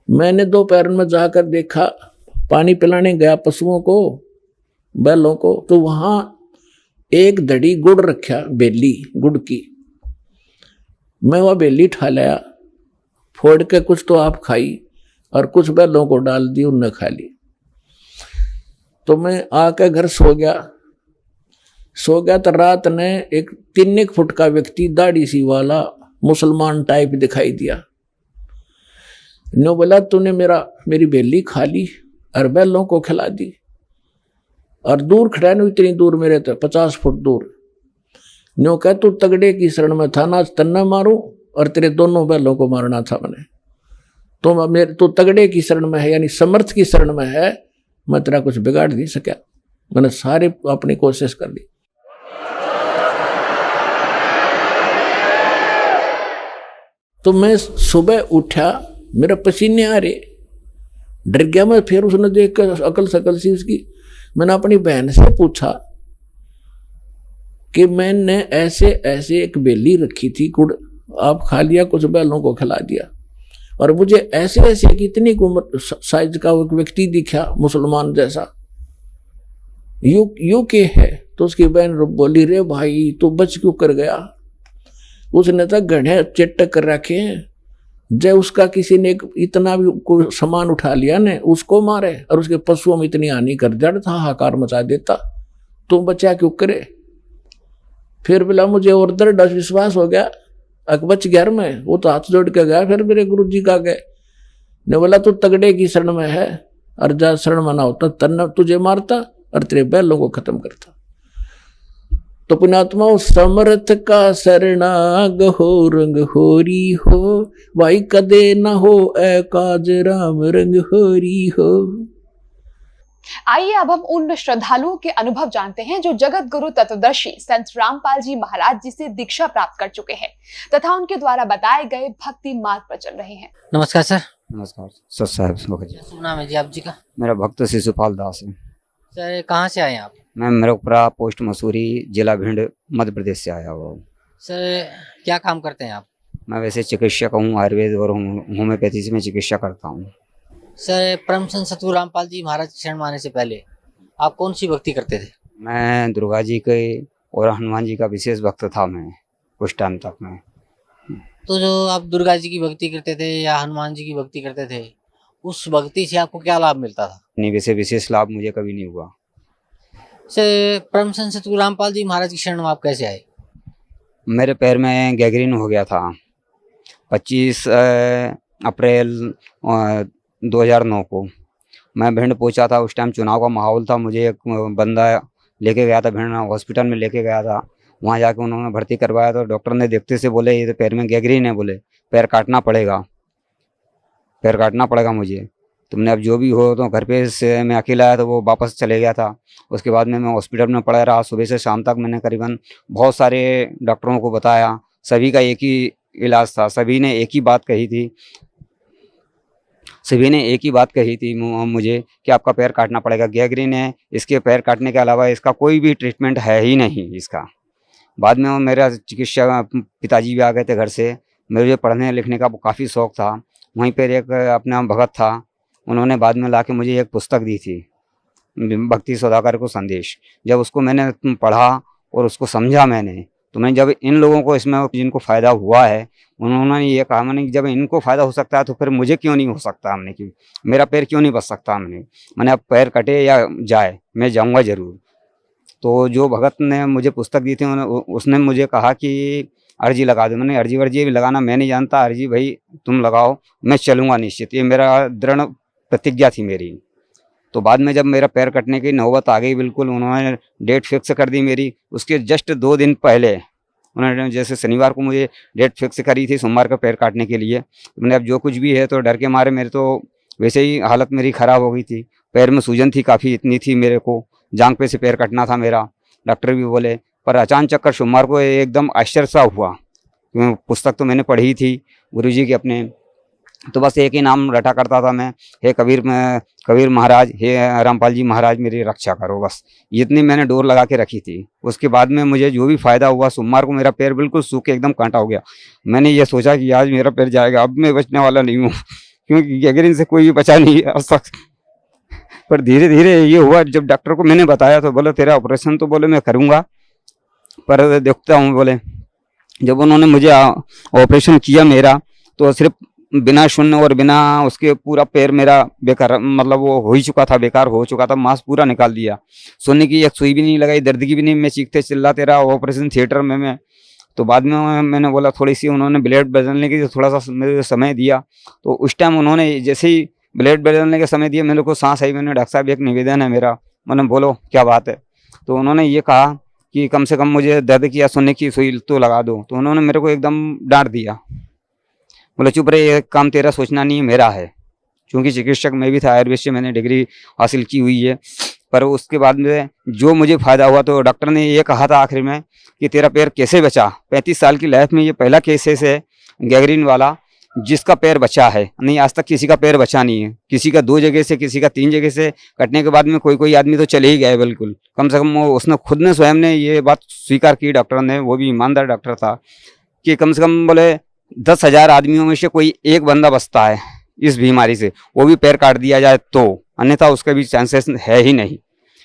मैंने दोपहर में जाकर देखा, पानी पिलाने गया पशुओं को, बैलों को, तो वहां एक धड़ी गुड़ रखा, बेली गुड़ की। मैं वह बेली ठा लाया, फोड़ के कुछ तो आप खाई और कुछ बैलों को डाल दी, उनने खा ली। तो मैं आके घर सो गया तो रात ने एक 3 फुट का व्यक्ति, दाढ़ी सी वाला, मुसलमान टाइप दिखाई दिया। नो बोला, तूने मेरी बेली खा ली और बैलों को खिला दी, और दूर खड़ा नो, इतनी दूर मेरे तो 50 फुट दूर। नो कह, तू तगड़े की शरण में था ना, तन्ना मारूं और तेरे दोनों बैलों को मारना था मैंने। तू तगड़े की शरण में है, यानी समर्थ की शरण में है, मैं तेरा कुछ बिगाड़ नहीं सका। मैंने सारे अपनी कोशिश कर ली। तो मैं सुबह उठा, मेरा पसीने आ रहे, डर गया मैं। फिर उसने देख कर अकल सकल सी उसकी, मैंने अपनी बहन से पूछा कि मैंने ऐसे ऐसे एक बेली रखी थी गुड़, आप खा लिया, कुछ बैलों को खिला दिया, और मुझे ऐसे ऐसे कितनी उम्र साइज का वो एक व्यक्ति दिखा, मुसलमान जैसा, यू के है। तो उसकी बहन बोली, रे भाई तू बच क्यों कर गया, उसने तो गढ़े चेटक कर रखे हैं, जब उसका किसी ने इतना भी कोई सामान उठा लिया ने, उसको मारे और उसके पशुओं में इतनी हानि कर दिया, हाहाकार मचा देता, तुम बचा क्यों करे। फिर बोला, मुझे और दृढ़ विश्वास हो गया, बच गया मैं। वो तो हाथ जोड़ के गया, फिर मेरे गुरु जी का गए ने बोला, तू तगड़े की शरण में है, और जा शरण में ना होता तन्ना तुझे मारता और तेरे बैलों को खत्म करता। तो पुण्यात्मा, समर्थ का शरणाग हो, रंग होरी हो, भाई कदे न हो ए काज राम, रंग होरी हो। आइए अब हम उन श्रद्धालुओं के अनुभव जानते हैं जो जगत गुरु तत्वदर्शी संत रामपाल जी महाराज जी से दीक्षा प्राप्त कर चुके हैं तथा उनके द्वारा बताए गए भक्ति मार्ग पर चल रहे हैं। नमस्कार सर। नमस्कार सर साहब। शुभ नाम है जी आप जी का? मेरा भक्त शिशुपाल दास है। सर कहाँ से आए आप? मैं मेरकपुरा पोस्ट मसूरी, जिला भिंड, मध्य प्रदेश से आया हुआ हूँ। सर क्या काम करते हैं आप? मैं वैसे चिकित्सक हूँ, आयुर्वेद और होम्योपैथी से मैं चिकित्सा करता हूँ। सर परम संत सतगुरु रामपाल जी महाराज की शरण में आने से पहले आप कौन सी भक्ति करते थे? मैं दुर्गा जी के और हनुमान जी का विशेष भक्त था मैं उस टाइम तक मैं। तो जो आप दुर्गा जी की भक्ति करते थे या हनुमान जी की भक्ति करते थे, उस भक्ति से आपको क्या लाभ मिलता था? नहीं, वैसे विशेष लाभ मुझे कभी नहीं हुआ। सर परम संत सतगुरु रामपाल जी महाराज की शरण में आप कैसे आए? मेरे पैर में गैंग्रीन हो गया था 25 अप्रैल 2009 को। मैं भिंड पहुंचा था, उस टाइम चुनाव का माहौल था। मुझे एक बंदा लेके गया था, भिंड हॉस्पिटल में लेके गया था। वहाँ जाके उन्होंने भर्ती करवाया, तो डॉक्टर ने देखते से बोले ये तो पैर में गैंग्रीन है, बोले पैर काटना पड़ेगा मुझे। तुमने अब जो भी हो, तो घर पे से मैं अकेला आया तो वो वापस चले गया था। उसके बाद में मैं हॉस्पिटल में पड़ा रहा, सुबह से शाम तक मैंने करीबन बहुत सारे डॉक्टरों को बताया, सभी का एक ही इलाज था। सभी ने एक ही बात कही थी मुझे कि आपका पैर काटना पड़ेगा, गैंग्रीन है, इसके पैर काटने के अलावा इसका कोई भी ट्रीटमेंट है ही नहीं इसका। बाद में मेरा चिकित्सा पिताजी भी आ गए थे घर से। मुझे पढ़ने लिखने का काफ़ी शौक़ था। वहीं पर एक अपना भगत था, उन्होंने बाद में लाके मुझे एक पुस्तक दी थी, भक्ति सौदागर को संदेश। जब उसको मैंने पढ़ा और उसको समझा मैंने, तो मैं जब इन लोगों को इसमें जिनको फ़ायदा हुआ है, उन्होंने ये कहा मैंने कि जब इनको फ़ायदा हो सकता है तो फिर मुझे क्यों नहीं हो सकता, हमने कि मेरा पैर क्यों नहीं बच सकता। मैंने अब पैर कटे या जाए, मैं जाऊंगा ज़रूर। तो जो भगत ने मुझे पुस्तक दी थी, उसने मुझे कहा कि अर्जी लगा दो। मैंने अर्जी वर्जी भी लगाना मैं नहीं जानता, अर्जी भाई तुम लगाओ, मैं चलूँगा निश्चित, ये मेरा दृढ़ प्रतिज्ञा थी मेरी। तो बाद में जब मेरा पैर कटने की नौबत आ गई, बिल्कुल उन्होंने डेट फिक्स कर दी मेरी। उसके जस्ट 2 दिन पहले उन्होंने, जैसे शनिवार को मुझे डेट फिक्स करी थी सोमवार का पैर काटने के लिए, मैंने अब जो कुछ भी है, तो डर के मारे मेरे तो वैसे ही हालत मेरी ख़राब हो गई थी। पैर में सूजन थी काफ़ी, इतनी थी मेरे को, जांघ पे से पैर कटना था मेरा, डॉक्टर भी बोले। पर अचानक कर सोमवार को एकदम आश्चर्य सा हुआ। पुस्तक तो मैंने पढ़ी थी गुरुजी की अपने, तो बस एक ही नाम रटा करता था मैं, हे कबीर महाराज, हे रामपाल जी महाराज मेरी रक्षा करो, बस इतनी मैंने डोर लगा के रखी थी। उसके बाद में मुझे जो भी फायदा हुआ, सोमवार को मेरा पैर बिल्कुल सूख के एकदम कांटा हो गया। मैंने ये सोचा कि आज मेरा पैर जाएगा, अब मैं बचने वाला नहीं हूँ, क्योंकि गैंग्रीन से कोई भी बचा नहीं है अब तक। पर धीरे धीरे ये हुआ, जब डॉक्टर को मैंने बताया तो बोले तेरा ऑपरेशन तो बोले मैं करूँगा, पर देखता हूँ बोले। जब उन्होंने मुझे ऑपरेशन किया मेरा, तो सिर्फ बिना शून्य और बिना उसके पूरा पैर मेरा बेकार, मतलब वो हो ही चुका था, बेकार हो चुका था, मांस पूरा निकाल दिया। सोने की एक सुई भी नहीं लगाई, दर्द की भी नहीं, मैं चीखते चिल्लाते रहा ऑपरेशन थिएटर में मैं। तो बाद में मैंने बोला, थोड़ी सी उन्होंने ब्लेड बदलने की थोड़ा सा मेरे समय दिया। तो उस टाइम उन्होंने जैसे ही ब्लेड बदलने का समय दिया, मेरे को सांस आई। मैंने, डॉक्टर साहब एक निवेदन है मेरा। मैंने, बोलो क्या बात है। तो उन्होंने ये कहा कि कम से कम मुझे दर्द की या सोने की सुई तो लगा दो। तो उन्होंने मेरे को एकदम डांट दिया, बोले चुप रहे, ये काम तेरा सोचना नहीं मेरा है। क्योंकि चिकित्सक मैं भी था, आयुर्वेद से मैंने डिग्री हासिल की हुई है। पर उसके बाद में जो मुझे फ़ायदा हुआ, तो डॉक्टर ने ये कहा था आखिर में कि तेरा पैर कैसे बचा। 35 साल की लाइफ में ये पहला केसेस है गैंग्रीन वाला जिसका पैर बचा है, नहीं आज तक किसी का पैर बचा नहीं है। किसी का 2 जगह से, किसी का 3 जगह से कटने के बाद में कोई आदमी तो चले ही गए बिल्कुल। कम से कम वो उसने खुद ने स्वयं ने ये बात स्वीकार की, डॉक्टर ने, वो भी ईमानदार डॉक्टर था, कि कम से कम बोले 10,000 आदमियों में से कोई एक बंदा बचता है इस बीमारी से, वो भी पैर काट दिया जाए तो, अन्यथा उसका भी चांसेस है ही नहीं।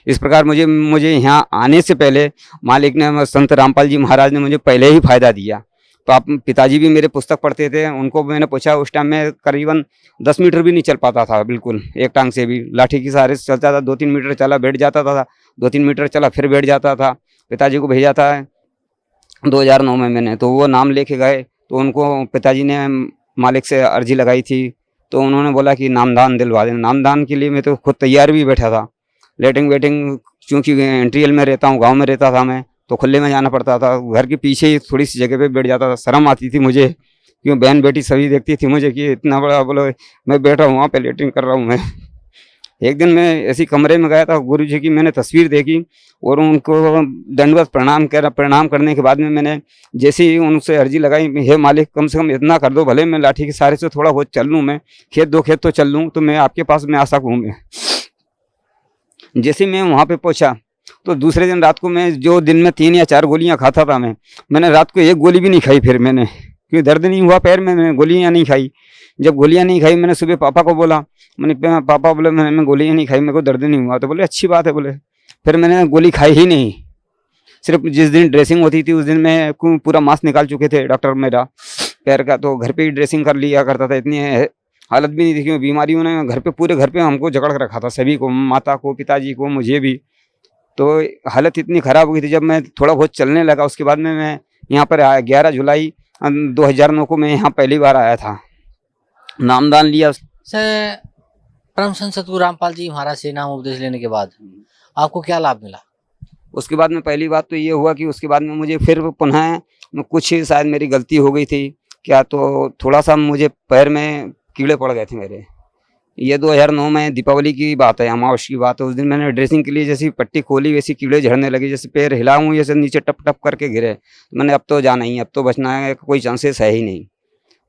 इस प्रकार मुझे यहाँ आने से पहले मालिक ने, संत रामपाल जी महाराज ने मुझे पहले ही फायदा दिया। तो आप पिताजी भी मेरे पुस्तक पढ़ते थे, उनको मैंने पूछा, उस टाइम में करीबन 10 मीटर भी नहीं चल पाता था बिल्कुल, एक टांग से भी, लाठी के सहारे से चलता था। 2-3 मीटर चला बैठ जाता था, 2-3 मीटर चला फिर बैठ जाता था। पिताजी को भेजा था 2009 में मैंने, तो वो नाम लेके गए। तो उनको पिताजी ने मालिक से अर्जी लगाई थी, तो उन्होंने बोला कि नामदान दिलवा दें। नामदान के लिए मैं तो खुद तैयार भी बैठा था। लेटिंग वेटिंग, चूँकि इंटीरियल में रहता हूँ, गांव में रहता था मैं, तो खुले में जाना पड़ता था। घर के पीछे ही थोड़ी सी जगह पे बैठ जाता था। शर्म आती थी मुझे, क्यों बहन बेटी सभी देखती थी मुझे कि इतना बड़ा, बोलो मैं बैठा हूँ वहाँ पे लेटिंग कर रहा हूँ मैं। एक दिन मैं ऐसी कमरे में गया था, गुरु जी की मैंने तस्वीर देखी और उनको दंडवत प्रणाम करने के बाद में मैंने जैसे ही उनसे अर्जी लगाई, हे मालिक कम से कम इतना कर दो, भले मैं लाठी के सहारे से थोड़ा बहुत चल लूँ, मैं खेत 2 खेत तो चल लूँ, तो मैं आपके पास में आ सकूँ मैं। जैसे मैं वहाँ पे पहुँचा, तो दूसरे दिन रात को मैं, जो दिन में 3 या 4 गोलियाँ खाता था मैंने रात को 1 गोली भी नहीं खाई। फिर मैंने, क्योंकि दर्द नहीं हुआ पैर में, मैंने गोलियाँ नहीं खाई। जब गोलियाँ नहीं खाई, मैंने सुबह पापा को बोला, मैंने पापा बोले मैंने गोलियाँ नहीं खाई, मेरे को दर्द नहीं हुआ। तो बोले अच्छी बात है बोले। फिर मैंने गोली खाई ही नहीं। सिर्फ जिस दिन ड्रेसिंग होती थी उस दिन मैं पूरा मांस निकाल चुके थे डॉक्टर मेरा पैर का, तो घर पे ही ड्रेसिंग कर लिया करता था। इतनी हालत भी नहीं थी, क्योंकि बीमारियों ने घर पे, पूरे घर पे हमको जकड़ के रखा था, सभी को, माता को, पिताजी को, मुझे भी। तो हालत इतनी ख़राब हो गई थी। जब मैं थोड़ा बहुत चलने लगा, उसके बाद में मैं यहाँ पर आया। 11 जुलाई 2009 को मैं यहाँ पहली बार आया था, नामदान लिया। सर, परम संत सतगुरु रामपाल जी महाराज से नाम उपदेश लेने के बाद आपको क्या लाभ मिला? उसके बाद में पहली बात तो ये हुआ कि उसके बाद में मुझे फिर पुनः कुछ शायद मेरी गलती हो गई थी क्या, तो थोड़ा सा मुझे पैर में कीड़े पड़ गए थे मेरे। ये 2009 में दीपावली की बात है, अमावस की बात है। उस दिन मैंने ड्रेसिंग के लिए जैसी पट्टी खोली, वैसी कीड़े झड़ने लगे, जैसे पैर हिलाऊँ जैसे नीचे टप टप करके गिरे। मैंने अब तो जाना ही, अब तो बचना है, कोई चांसेस है ही नहीं।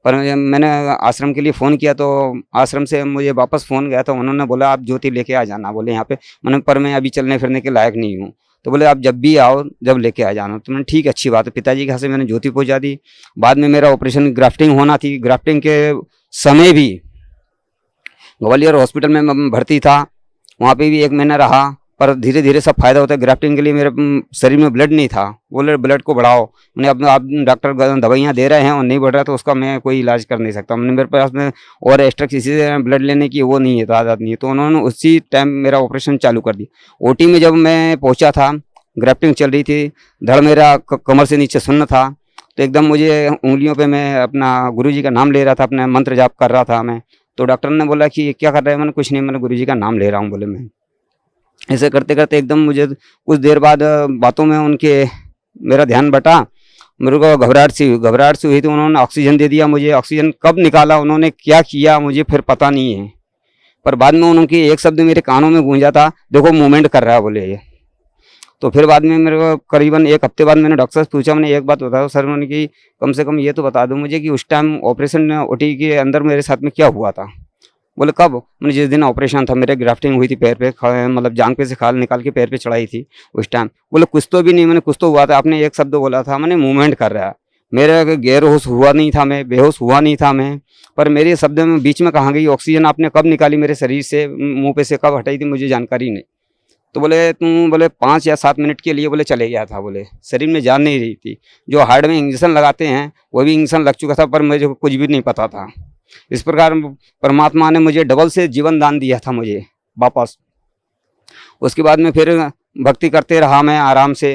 पर मैंने आश्रम के लिए फ़ोन किया, तो आश्रम से मुझे वापस फ़ोन गया, तो उन्होंने बोला आप ज्योति लेके आ जाना, बोले यहाँ पे। मैंने, पर मैं अभी चलने फिरने के लायक नहीं हूँ। तो बोले आप जब भी आओ, जब लेके आ जाना। तो मैंने ठीक, अच्छी बात है। पिताजी के हाथ से मैंने ज्योति पहुँचा दी। बाद में मेरा ऑपरेशन, ग्राफ्टिंग होना थी। ग्राफ्टिंग के समय भी ग्वालियर हॉस्पिटल में मैं भर्ती था, वहाँ पे भी 1 महीना रहा। पर धीरे धीरे सब फायदा होता है। ग्राफ्टिंग के लिए मेरे शरीर में ब्लड नहीं था, बोले ब्लड को बढ़ाओ। मैंने, अब आप डॉक्टर दवाइयाँ दे रहे हैं और नहीं बढ़ रहा, तो उसका मैं कोई इलाज कर नहीं सकता। मैंने, मेरे पास में और एक्स्ट्रा किसी से ब्लड लेने की वो नहीं है, आदत नहीं है। तो उन्होंने उसी टाइम मेरा ऑपरेशन चालू कर दिया। ओटी में जब मैं पहुँचा था, ग्राफ्टिंग चल रही थी, धड़ मेरा कमर से नीचे सुन्न था। तो एकदम मुझे उंगलियों पे मैं अपना गुरुजी का नाम ले रहा था, अपना मंत्र जाप कर रहा था मैं। तो डॉक्टर ने बोला कि क्या कर रहे हैं, मैंने कुछ नहीं, मैंने गुरुजी का नाम ले रहा हूँ बोले मैं। ऐसे करते करते एकदम मुझे कुछ देर बाद बातों में उनके मेरा ध्यान बटा, मेरे को घबराहट सी हुई तो उन्होंने ऑक्सीजन दे दिया मुझे। ऑक्सीजन कब निकाला उन्होंने, क्या किया मुझे फिर पता नहीं है, पर बाद में उनकी एक शब्द मेरे कानों में गूंजा था, देखो मूवमेंट कर रहा है बोले ये। तो फिर बाद में मेरे को करीबन एक हफ्ते बाद मैंने डॉक्टर से पूछा, मैंने एक बात बताया सर, मैंने कि कम से कम ये तो बता दो मुझे कि उस टाइम ऑपरेशन ओटी के अंदर मेरे साथ में क्या हुआ था। बोले कब, मैंने जिस दिन ऑपरेशन था, मेरे ग्राफ्टिंग हुई थी पैर पे, मतलब जांघ पे से खाल निकाल के पैर पे चढ़ाई थी उस टाइम। बोले कुछ तो भी नहीं, मैंने कुछ तो हुआ था, आपने एक शब्द बोला था, मैंने मूवमेंट कर रहा है। मेरे गैर होश हुआ नहीं था, मैं बेहोश हुआ नहीं था मैं, पर मेरे शब्द में बीच में कहाँ गई ऑक्सीजन, आपने कब निकाली मेरे शरीर से, मुंह पे से कब हटाई थी मुझे जानकारी नहीं। तो बोले तुम बोले 5 या 7 मिनट के लिए बोले चले गया था, बोले शरीर में जान नहीं रही थी। जो हार्ट में इंजेक्शन लगाते हैं वो भी इंजेक्शन लग चुका था, पर मुझे कुछ भी नहीं पता था। इस प्रकार परमात्मा ने मुझे डबल से जीवन दान दिया था मुझे वापस। उसके बाद में फिर भक्ति करते रहा मैं आराम से।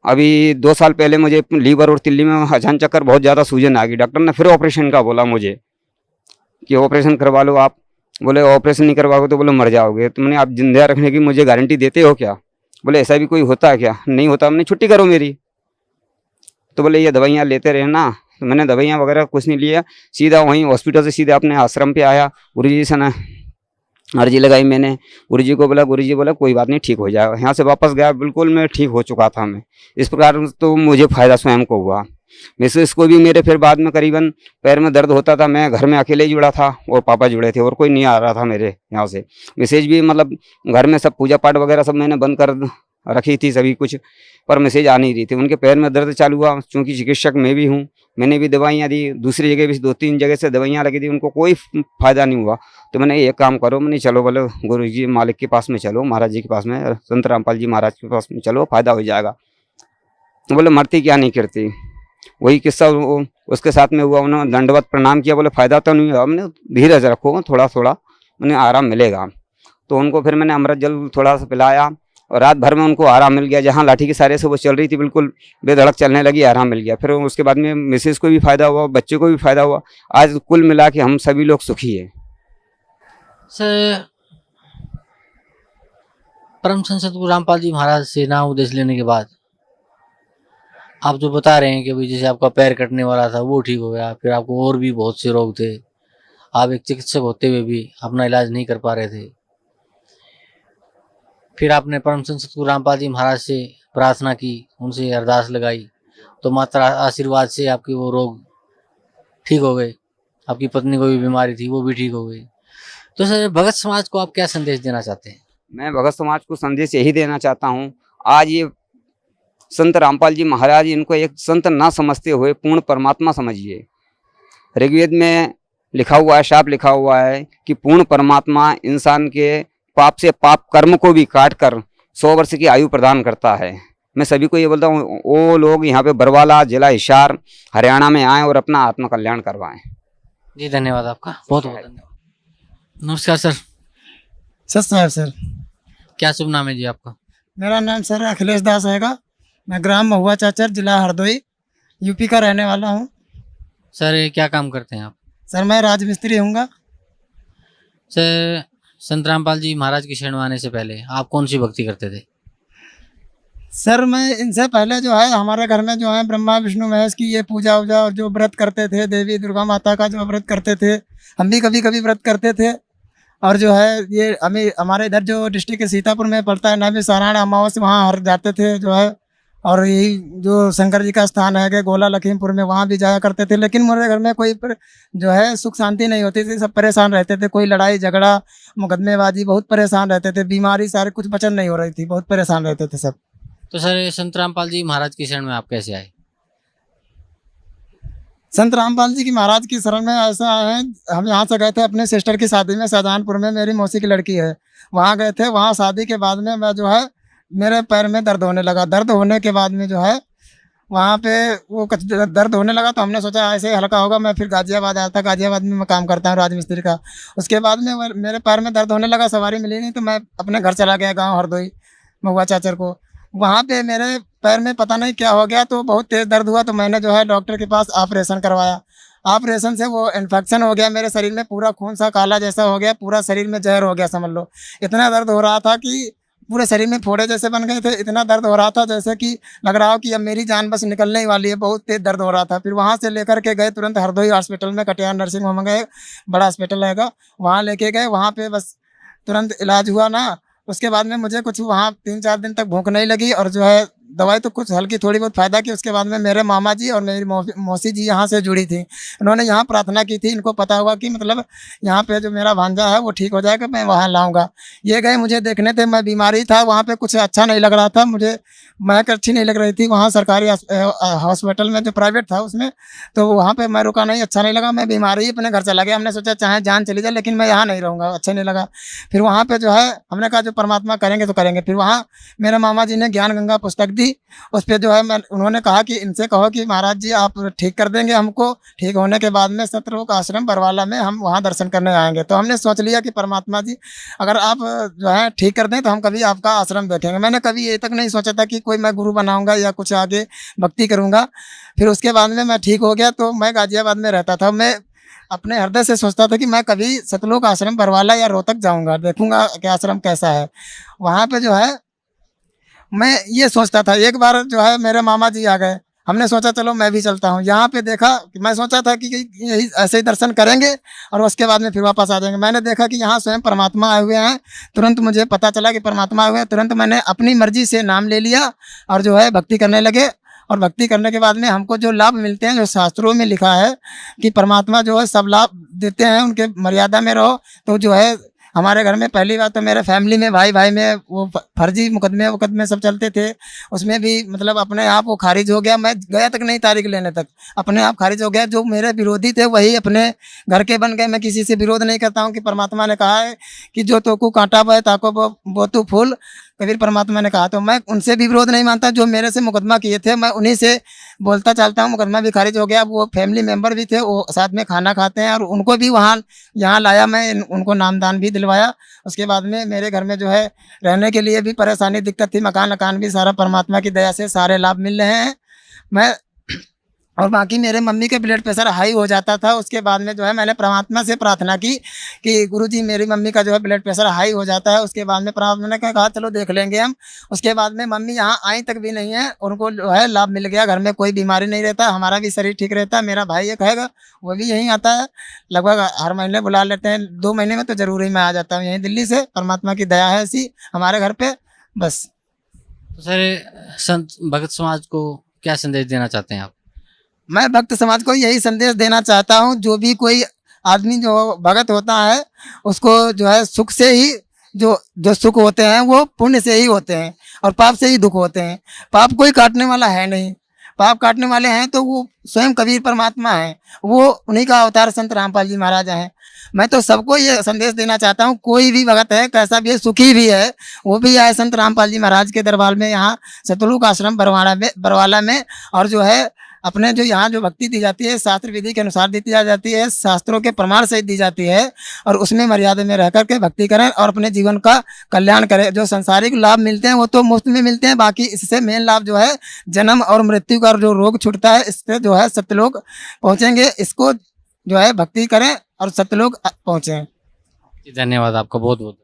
अभी 2 साल पहले मुझे लीवर और तिल्ली में अचानक चक्कर बहुत ज़्यादा सूजन आ गई। डॉक्टर ने फिर ऑपरेशन का बोला मुझे कि ऑपरेशन करवा लो आप। बोले ऑपरेशन नहीं करवाओगे तो बोले मर जाओगे। तो मैंने आप जिंदा रखने की मुझे गारंटी देते हो क्या? बोले ऐसा भी कोई होता है क्या? नहीं होता। मैंने छुट्टी करो मेरी। तो बोले ये दवाइयाँ लेते रहना। तो मैंने दवाइयाँ वगैरह कुछ नहीं लिया, सीधा वहीं हॉस्पिटल से सीधा अपने आश्रम पे आया। गुरुजी से ना अर्जी लगाई मैंने, गुरुजी को बोला, गुरुजी बोला कोई बात नहीं ठीक हो जाएगा। यहाँ से वापस गया, बिल्कुल मैं ठीक हो चुका था मैं। इस प्रकार तो मुझे फ़ायदा स्वयं को हुआ। मिसेस को भी मेरे फिर बाद में करीबन पैर में दर्द होता था, मैं घर में अकेले ही जुड़ा था और पापा जुड़े थे और कोई नहीं आ रहा था मेरे यहाँ से। मिसेज भी मतलब घर में सब पूजा पाठ वगैरह सब मैंने बंद कर रखी थी सभी कुछ, पर मैसेज आ नहीं रही थी। उनके पैर में दर्द चालू हुआ, चूँकि चिकित्सक मैं भी हूँ, मैंने भी दवाइयाँ दी, दूसरी जगह भी 2-3 जगह से दवाइयाँ लगी थी, उनको कोई फ़ायदा नहीं हुआ। तो मैंने एक काम करो, मैंने चलो बोले गुरु जी मालिक के पास में चलो, महाराज जी के पास में, संत रामपाल जी महाराज के पास में चलो, फ़ायदा हो जाएगा। तो बोले मरती क्या नहीं करती। वही किस्सा उसके साथ में हुआ। उन्होंने दंडवत प्रणाम किया, बोले फ़ायदा तो नहीं हुआ। हमने धीरज रखो, थोड़ा थोड़ा मैंने आराम मिलेगा। तो उनको फिर मैंने अमृत जल थोड़ा सा पिलाया और रात भर में उनको आराम मिल गया। जहाँ लाठी के सारे से वो चल रही थी बिल्कुल बेधड़क चलने लगी, आराम मिल गया। फिर उसके बाद में मिसेस को भी फ़ायदा हुआ, बच्चे को भी फ़ायदा हुआ। आज कुल मिला के हम सभी लोग सुखी हैं। सर, परम संत सतगुरु रामपाल जी महाराज से नाम उपदेश लेने के बाद आप जो बता रहे हैं कि भाई जैसे आपका पैर कटने वाला था वो ठीक हो गया, फिर आपको और भी बहुत से रोग थे, आप एक चिकित्सक होते हुए भी अपना इलाज नहीं कर पा रहे थे, फिर आपने परम संत सतगुरु रामपाल जी महाराज से प्रार्थना की, उनसे अरदास लगाई, तो माता आशीर्वाद से आपके वो रोग ठीक हो गए। आपकी पत्नी को भी बीमारी थी वो भी ठीक हो गई। तो सर, भगत समाज को आप क्या संदेश देना चाहते हैं? मैं भगत समाज को संदेश यही देना चाहता हूँ, आज ये संत रामपाल जी महाराज, इनको एक संत ना समझते हुए पूर्ण परमात्मा समझिए। ऋग्वेद में लिखा हुआ है, शाप लिखा हुआ है कि पूर्ण परमात्मा इंसान के पाप से पाप कर्म को भी काट कर 100 वर्ष की आयु प्रदान करता है। मैं सभी को ये बोलता हूँ, वो लोग यहाँ पे बरवाला जिला हिसार हरियाणा में आएँ और अपना आत्म कल्याण करवाएं। जी धन्यवाद आपका, बहुत बहुत धन्यवाद। नमस्कार सर। सर साहब, सर क्या शुभ नाम है जी आपका? मेरा नाम सर अखिलेश दास हैगा। मैं ग्राम महुआ चाचर, जिला हरदोई, यूपी का रहने वाला हूँ। सर क्या काम करते हैं आप? सर मैं राजमिस्त्री हूँगा। सर, संत रामपाल जी महाराज की शरण में आने से पहले आप कौन सी भक्ति करते थे? सर मैं इनसे पहले जो है हमारे घर में जो है ब्रह्मा विष्णु महेश की ये पूजा वूजा और जो व्रत करते थे, देवी दुर्गा माता का जो व्रत करते थे, हम भी कभी कभी व्रत करते थे। और जो है ये हमारे इधर जो डिस्ट्रिक्ट के सीतापुर में पड़ता है नाभी सारायण अमावस्या, वहाँ हर जाते थे जो है। और यही जो शंकर जी का स्थान है कि गोला लखीमपुर में, वहाँ भी जाया करते थे। लेकिन मेरे घर में कोई जो है सुख शांति नहीं होती थी, सब परेशान रहते थे। कोई लड़ाई झगड़ा मुकदमेबाजी, बहुत परेशान रहते थे। बीमारी सारे कुछ बचन नहीं हो रही थी, बहुत परेशान रहते थे सब। तो सर, संत रामपाल जी महाराज की शरण में आप कैसे आए? संत रामपाल जी की महाराज की शरण में ऐसा है, हम यहाँ से गए थे अपने सिस्टर की शादी में, शाहजहानपुर में मेरी मौसी की लड़की है, वहाँ गए थे। वहाँ शादी के बाद में मैं जो है मेरे पैर में दर्द होने लगा। दर्द होने के बाद में जो है वहाँ पे वो दर्द होने लगा, तो हमने सोचा ऐसे ही हल्का होगा। मैं फिर गाजियाबाद आया था, गाजियाबाद में मैं काम करता हूँ राजमिस्त्री का। उसके बाद में मेरे पैर में दर्द होने लगा, सवारी मिली नहीं, तो मैं अपने घर चला गया गाँव हरदोई महुआ चाचर को। वहाँ पे मेरे पैर में पता नहीं क्या हो गया, तो बहुत तेज़ दर्द हुआ। तो मैंने जो है डॉक्टर के पास ऑपरेशन करवाया। ऑपरेशन से वो इन्फेक्शन हो गया मेरे शरीर में, पूरा खून सा काला जैसा हो गया, पूरा शरीर में जहर हो गया समझ लो। इतना दर्द हो रहा था कि पूरे शरीर में फोड़े जैसे बन गए थे, इतना दर्द हो रहा था जैसे कि लग रहा हो कि अब मेरी जान बस निकलने ही वाली है, बहुत तेज दर्द हो रहा था। फिर वहाँ से लेकर के गए तुरंत हरदोई हॉस्पिटल में, कटिहार नर्सिंग होम गए, बड़ा हॉस्पिटल रहेगा, वहाँ लेके गए। वहाँ पे बस तुरंत इलाज हुआ ना, उसके बाद में मुझे कुछ वहाँ 3-4 दिन तक भूख नहीं लगी, और जो है दवाई तो कुछ हल्की थोड़ी बहुत फ़ायदा की। उसके बाद में मेरे मामा जी और मेरी मौसी जी यहाँ से जुड़ी थी, उन्होंने यहाँ प्रार्थना की थी। इनको पता हुआ कि मतलब यहाँ पे जो मेरा भांजा है वो ठीक हो जाएगा, मैं वहाँ लाऊंगा। ये गए मुझे देखने थे, मैं बीमारी था, वहाँ पे कुछ अच्छा नहीं लग रहा था मुझे, महक अच्छी नहीं लग रही थी वहाँ सरकारी हॉस्पिटल में, जो प्राइवेट था उसमें। तो वहाँ पे मैं रुका नहीं, अच्छा नहीं लगा, मैं बीमार ही अपने घर चला गया। हमने सोचा चाहे जान चली जाए लेकिन मैं यहाँ नहीं रहूँगा, अच्छा नहीं लगा। फिर वहाँ पे जो है हमने कहा जो परमात्मा करेंगे तो करेंगे। फिर वहाँ मेरे मामा जी ने ज्ञान गंगा पुस्तक दी, उस पर जो है उन्होंने कहा कि इनसे कहो कि महाराज जी आप ठीक कर देंगे हमको, ठीक होने के बाद में सतलोक आश्रम बरवाला में हम वहाँ दर्शन करने आएंगे। तो हमने सोच लिया कि परमात्मा जी अगर आप जो है ठीक कर दें तो हम कभी आपका आश्रम देखेंगे। मैंने कभी ये तक नहीं सोचा था कि कोई मैं गुरु बनाऊंगा या कुछ आगे भक्ति करूंगा। फिर उसके बाद में मैं ठीक हो गया तो मैं गाजियाबाद में रहता था, मैं अपने हृदय से सोचता था कि मैं कभी सतलोक आश्रम बरवाला या रोहतक जाऊंगा, देखूंगा कि आश्रम कैसा है। वहाँ पे जो है मैं ये सोचता था। एक बार जो है मेरे मामा जी आ गए, हमने सोचा चलो मैं भी चलता हूँ। यहाँ पे देखा कि मैं सोचा था कि यही ऐसे ही दर्शन करेंगे और उसके बाद में फिर वापस आ जाएंगे। मैंने देखा कि यहाँ स्वयं परमात्मा आए हुए हैं, तुरंत मुझे पता चला कि परमात्मा आए हुए हैं। तुरंत मैंने अपनी मर्जी से नाम ले लिया और जो है भक्ति करने लगे। और भक्ति करने के बाद में हमको जो लाभ मिलते हैं, जो शास्त्रों में लिखा है कि परमात्मा जो है सब लाभ देते हैं, उनके मर्यादा में रहो। तो जो है हमारे घर में पहली बात तो मेरे फैमिली में भाई में वो फर्जी मुकदमे सब चलते थे, उसमें भी मतलब अपने आप वो खारिज हो गया। मैं गया तक नहीं तारीख लेने तक, अपने आप खारिज हो गया। जो मेरे विरोधी थे वही अपने घर के बन गए। मैं किसी से विरोध नहीं करता हूँ कि परमात्मा ने कहा है कि जो तो को कांटा बहे ताको वो तू फूल, कबीर परमात्मा ने कहा। तो मैं उनसे भी विरोध नहीं मानता। जो मेरे से मुकदमा किए थे मैं उन्हीं से बोलता चलता हूँ। मुकदमा भी खारिज हो गया। वो फैमिली मेंबर भी थे, वो साथ में खाना खाते हैं और उनको भी यहाँ लाया, मैं उनको नामदान भी दिलवाया। उसके बाद में मेरे घर में जो है रहने के लिए भी परेशानी दिक्कत थी, मकान भी सारा परमात्मा की दया से सारे लाभ मिल रहे हैं। मैं और बाकी मेरे मम्मी के ब्लड प्रेशर हाई हो जाता था। उसके बाद में जो है मैंने परमात्मा से प्रार्थना की कि गुरुजी मेरी मम्मी का जो है ब्लड प्रेशर हाई हो जाता है। उसके बाद में परमात्मा ने कहा चलो देख लेंगे हम। उसके बाद में मम्मी यहाँ आई तक भी नहीं है, उनको जो है लाभ मिल गया। घर में कोई बीमारी नहीं रहता, हमारा भी शरीर ठीक रहता है। मेरा भाई एक है वो भी यहीं आता है, लगभग हर महीने बुला लेते हैं। 2 महीने में तो ज़रूर ही मैं आ जाता हूँ यहीं दिल्ली से। परमात्मा की दया है ऐसी हमारे घर पे बस। तो सर संत भगत समाज को क्या संदेश देना चाहते हैं आप? मैं भक्त समाज को यही संदेश देना चाहता हूँ, जो भी कोई आदमी जो भगत होता है उसको जो है सुख से ही जो सुख होते हैं वो पुण्य से ही होते हैं और पाप से ही दुख होते हैं। पाप कोई काटने वाला है नहीं, पाप काटने वाले हैं तो वो स्वयं कबीर परमात्मा है, वो उन्हीं का अवतार संत रामपाल जी महाराज हैं। मैं तो सबको ये संदेश देना चाहता हूँ, कोई भी भगत है कैसा भी है, सुखी भी है, वो भी आए संत रामपाल जी महाराज के दरबार में, यहाँ सतलोक आश्रम बरवाला में। और जो है अपने जो यहाँ जो भक्ति दी जाती है शास्त्र विधि के अनुसार दी जाती है, शास्त्रों के प्रमाण से दी जाती है और उसमें मर्यादा में रह करके भक्ति करें और अपने जीवन का कल्याण करें। जो संसारिक लाभ मिलते हैं वो तो मुफ्त में मिलते हैं, बाकी इससे मेन लाभ जो है जन्म और मृत्यु का जो रोग छूटता है, इससे जो है सत्यलोक पहुँचेंगे। इसको जो है भक्ति करें और सत्यलोक पहुँचें। धन्यवाद आपका बहुत बहुत।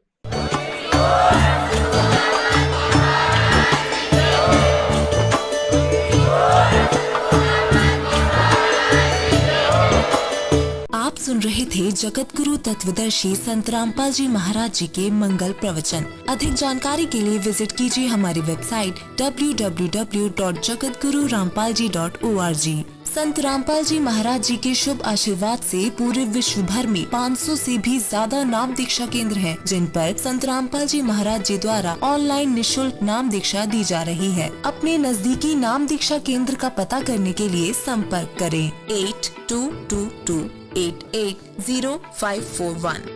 आप सुन रहे थे जगत गुरु तत्वदर्शी संत रामपाल जी महाराज जी के मंगल प्रवचन। अधिक जानकारी के लिए विजिट कीजिए हमारी वेबसाइट www.jagatgururampalji.org। संत रामपाल जी महाराज जी के शुभ आशीर्वाद से पूरे विश्व भर में 500 से भी ज्यादा नाम दीक्षा केंद्र हैं, जिन पर संत रामपाल जी महाराज जी द्वारा ऑनलाइन निशुल्क नाम दीक्षा दी जा रही है। अपने नजदीकी नाम दीक्षा केंद्र का पता करने के लिए संपर्क करें 8222880541।